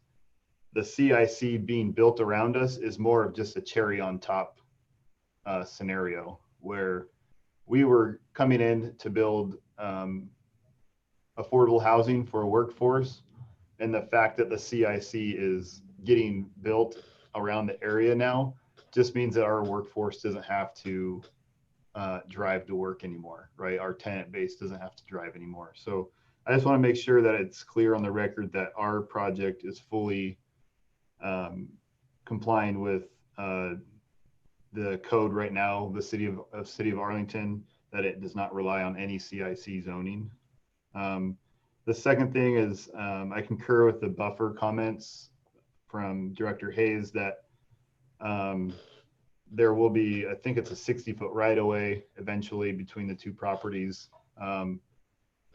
D: the CIC being built around us is more of just a cherry on top scenario where we were coming in to build affordable housing for a workforce, and the fact that the CIC is getting built around the area now just means that our workforce doesn't have to drive to work anymore, right? Our tenant base doesn't have to drive anymore. So I just want to make sure that it's clear on the record that our project is fully complying with the code right now, the city of Arlington, that it does not rely on any CIC zoning. The second thing is I concur with the buffer comments from Director Hayes that there will be, I think it's a 60-foot right of way eventually between the two properties.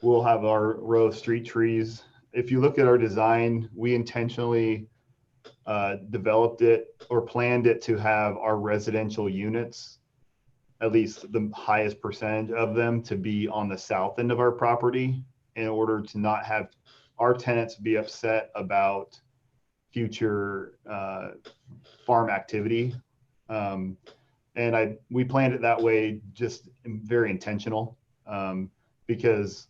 D: We'll have our row of street trees. If you look at our design, we intentionally developed it or planned it to have our residential units, at least the highest percentage of them, to be on the south end of our property in order to not have our tenants be upset about future farm activity. And we planned it that way, just very intentional, because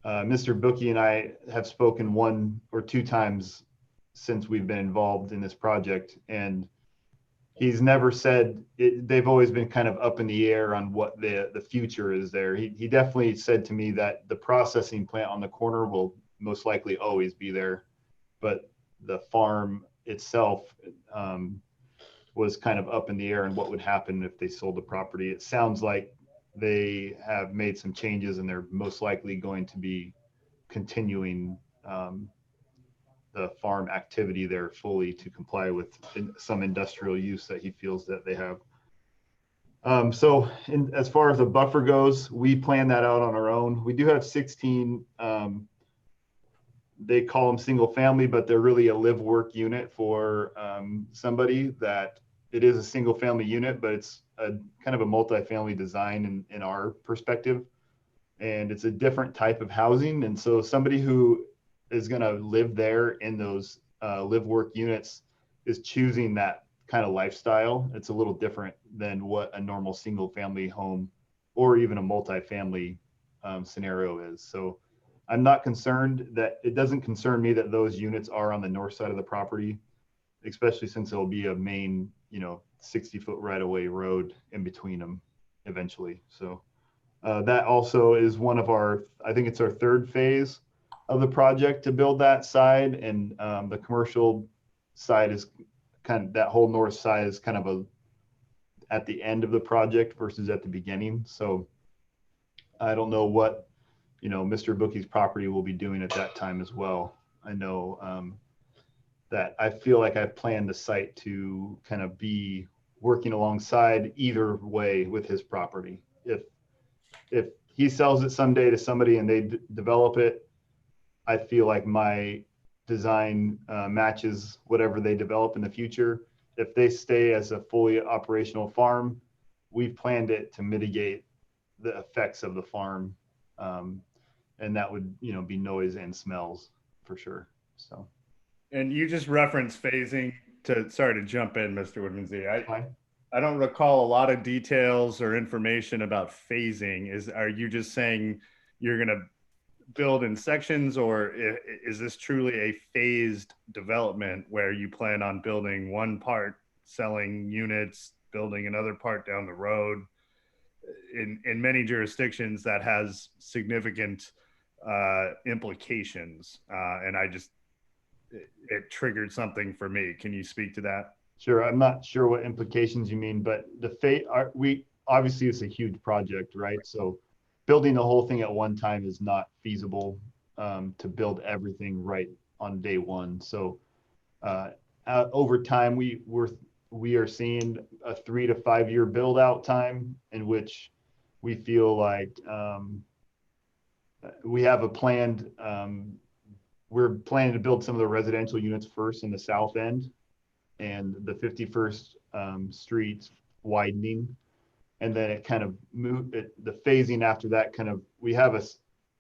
D: Mr. Bookie and I have spoken 1 or 2 times since we've been involved in this project, and he's never said it. They've always been kind of up in the air on what the future is there. He definitely said to me that the processing plant on the corner will most likely always be there, but the farm itself was kind of up in the air and what would happen if they sold the property. It sounds like they have made some changes and they're most likely going to be continuing the farm activity there fully to comply with some industrial use that he feels that they have. As far as the buffer goes, we plan that out on our own. We do have 16 they call them single family, but they're really a live work unit for somebody that it is a single family unit, but it's a kind of a multifamily design in our perspective. And it's a different type of housing. And so somebody who is going to live there in those live work units is choosing that kind of lifestyle. It's a little different than what a normal single family home or even a multifamily scenario is. So I'm not concerned that it doesn't concern me that those units are on the north side of the property, especially since it'll be a main, 60-foot right of way road in between them eventually. So that also is one of I think it's our third phase of the project to build that side. And the commercial side is that whole north side is kind of at the end of the project versus at the beginning. So I don't know what, Mr. Bookie's property will be doing at that time as well. I know that I feel like I've planned the site to kind of be working alongside either way with his property. If he sells it someday to somebody and they develop it, I feel like my design matches whatever they develop in the future. If they stay as a fully operational farm, we've planned it to mitigate the effects of the farm. And that would, be noise and smells for sure. So.
A: And you just referenced phasing sorry to jump in, Mr. Woodmansey.
D: Fine.
A: I don't recall a lot of details or information about phasing. Are you just saying you're going to build in sections, or is this truly a phased development where you plan on building one part, selling units, building another part down the road? In many jurisdictions, that has significant implications, and it triggered something for me. Can you speak to that?
D: Sure. I'm not sure what implications you mean, but obviously it's a huge project, right? So building the whole thing at one time is not feasible to build everything right on day one. So over time, we are seeing a 3 to 5 year build out time in which we feel like we have a planned, we're planning to build some of the residential units first in the south end and the 51st Street widening. And then it kind of the phasing after that we have a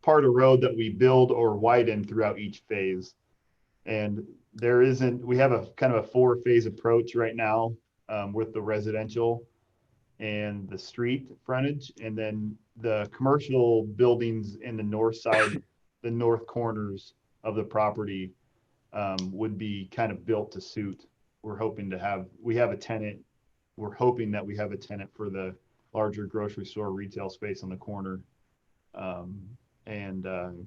D: part of road that we build or widen throughout each phase. And we have a kind of a 4-phase approach right now with the residential and the street frontage. And then the commercial buildings in the north side, the north corners of the property would be kind of built to suit. We're hoping we have a tenant. We're hoping that we have a tenant for the larger grocery store retail space on the corner. And the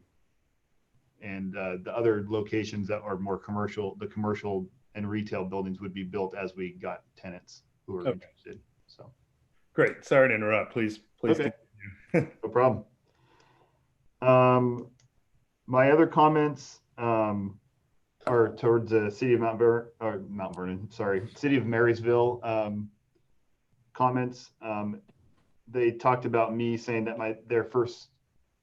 D: other locations that are more commercial, the commercial and retail buildings would be built as we got tenants who are interested. So.
A: Great. Sorry to interrupt. Please.
D: Okay. No problem. My other comments are towards the city of city of Marysville comments. They talked about me saying that their first,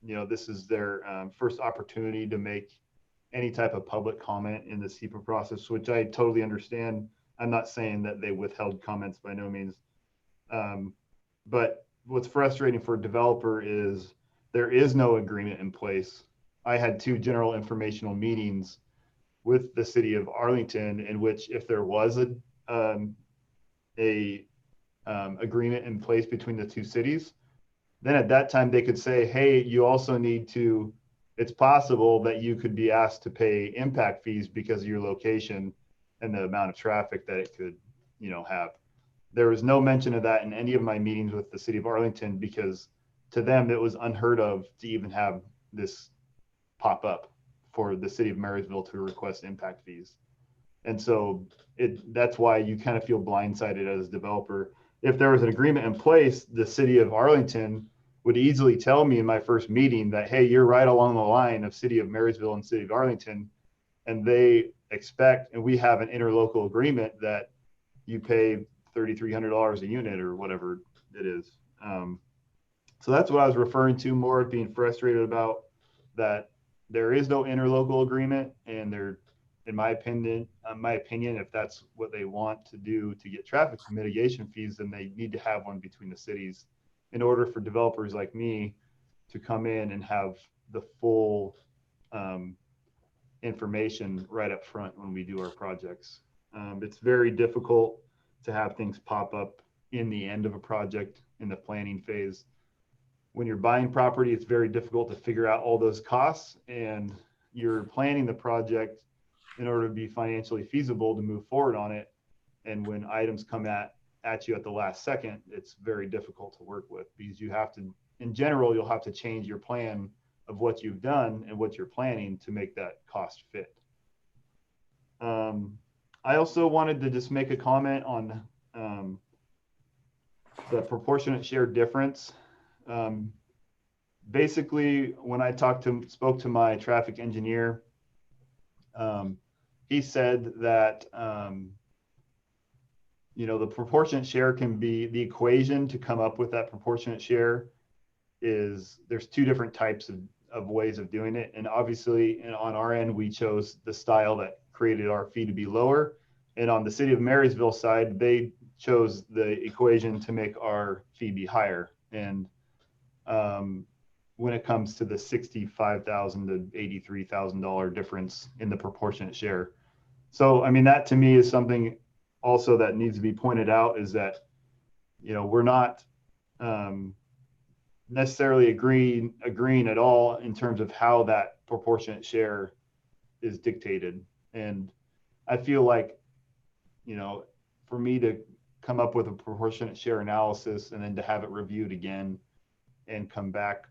D: this is their first opportunity to make any type of public comment in the SEPA process, which I totally understand. I'm not saying that they withheld comments by no means. But what's frustrating for a developer is there is no agreement in place. I had 2 general informational meetings with the city of Arlington in which if there was a agreement in place between the 2 cities, then at that time they could say, hey, you also need to, it's possible that you could be asked to pay impact fees because of your location and the amount of traffic that it could, have. There was no mention of that in any of my meetings with the city of Arlington because to them it was unheard of to even have this pop up for the city of Marysville to request impact fees. And so that's why you kind of feel blindsided as a developer. If there was an agreement in place, the city of Arlington would easily tell me in my first meeting that, hey, you're right along the line of city of Marysville and city of Arlington. And they expect, and we have an interlocal agreement that you pay $3,300 a unit or whatever it is. So that's what I was referring to more, being frustrated about that. there is no interlocal agreement, and there, in my opinion, if that's what they want to do to get traffic mitigation fees, then they need to have one between the cities in order for developers like me to come in and have the full information right up front when we do our projects. It's very difficult to have things pop up in the end of a project in the planning phase. When you're buying property, it's very difficult to figure out all those costs, and you're planning the project in order to be financially feasible to move forward on it. And when items come at you at the last second, it's very difficult to work with, because you have to, in general, you'll have to change your plan of what you've done and what you're planning to make that cost fit. I also wanted to just make a comment on the proportionate share difference. Basically, when I spoke to my traffic engineer, he said that the proportionate share can be, the equation to come up with that proportionate share is, there's two different types of ways of doing it. And obviously, on our end, we chose the style that created our fee to be lower. And on the city of Marysville side, they chose the equation to make our fee be higher. And when it comes to the $65,000 to $83,000 difference in the proportionate share. So, I mean, that to me is something also that needs to be pointed out, is that, we're not necessarily agreeing at all in terms of how that proportionate share is dictated. And I feel like, for me to come up with a proportionate share analysis and then to have it reviewed again and come back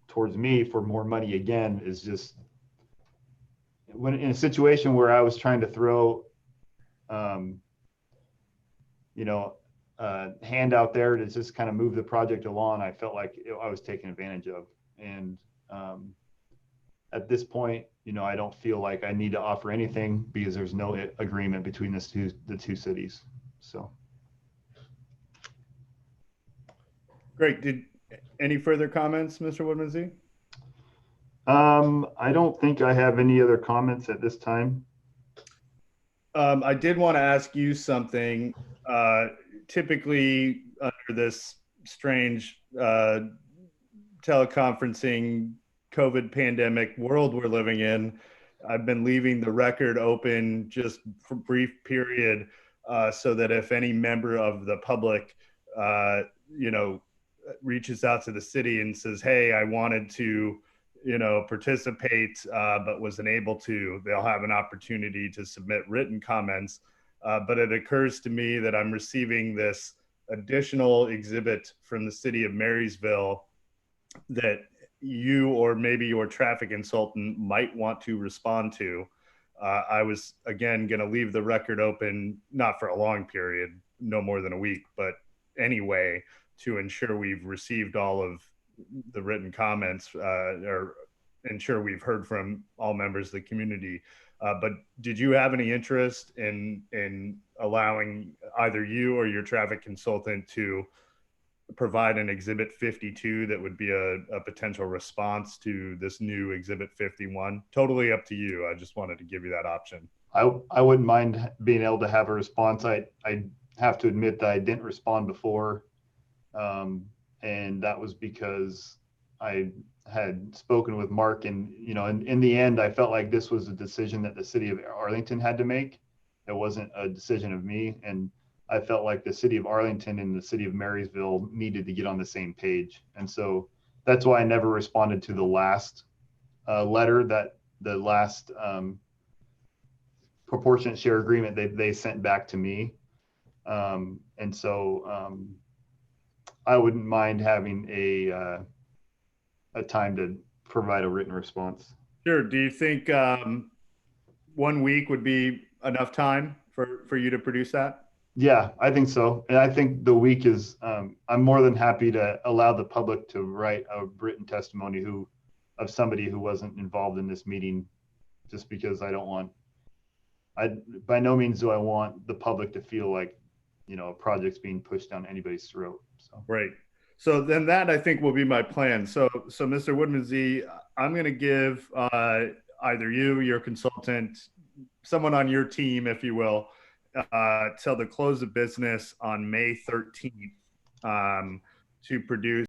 D: towards me for more money again is just, when in a situation where I was trying to throw a hand out there to just kind of move the project along, I felt like I was taken advantage of. And at this point, I don't feel like I need to offer anything, because there's no agreement between the two cities. So.
A: Great. Any further comments, Mr. Woodmansee?
D: I don't think I have any other comments at this time.
A: I did want to ask you something. Typically, under this strange teleconferencing COVID pandemic world we're living in, I've been leaving the record open just for a brief period, so that if any member of the public, reaches out to the city and says, hey, I wanted to, participate, but wasn't able to, they'll have an opportunity to submit written comments. But it occurs to me that I'm receiving this additional exhibit from the city of Marysville that you or maybe your traffic consultant might want to respond to. I was, again, going to leave the record open, not for a long period, no more than a week, but anyway, to ensure we've received all of the written comments, or ensure we've heard from all members of the community. But did you have any interest in allowing either you or your traffic consultant to provide an Exhibit 52 that would be a potential response to this new Exhibit 51? Totally up to you. I just wanted to give you that option.
D: I wouldn't mind being able to have a response. I have to admit that I didn't respond before. And that was because I had spoken with Mark, and, in the end, I felt like this was a decision that the city of Arlington had to make. It wasn't a decision of me. And I felt like the city of Arlington and the city of Marysville needed to get on the same page. And so that's why I never responded to the last letter, that the last proportionate share agreement they sent back to me. And so I wouldn't mind having a time to provide a written response.
A: Sure. Do you think 1 week would be enough time for you to produce that?
D: Yeah, I think so. And I think the week is, I'm more than happy to allow the public to write a written testimony of somebody who wasn't involved in this meeting, just because by no means do I want the public to feel like, a project's being pushed down anybody's throat. So.
A: Right. So then that I think will be my plan. So Mr. Woodmansey, I'm going to give either you, your consultant, someone on your team, if you will, till the close of business on May 13th to produce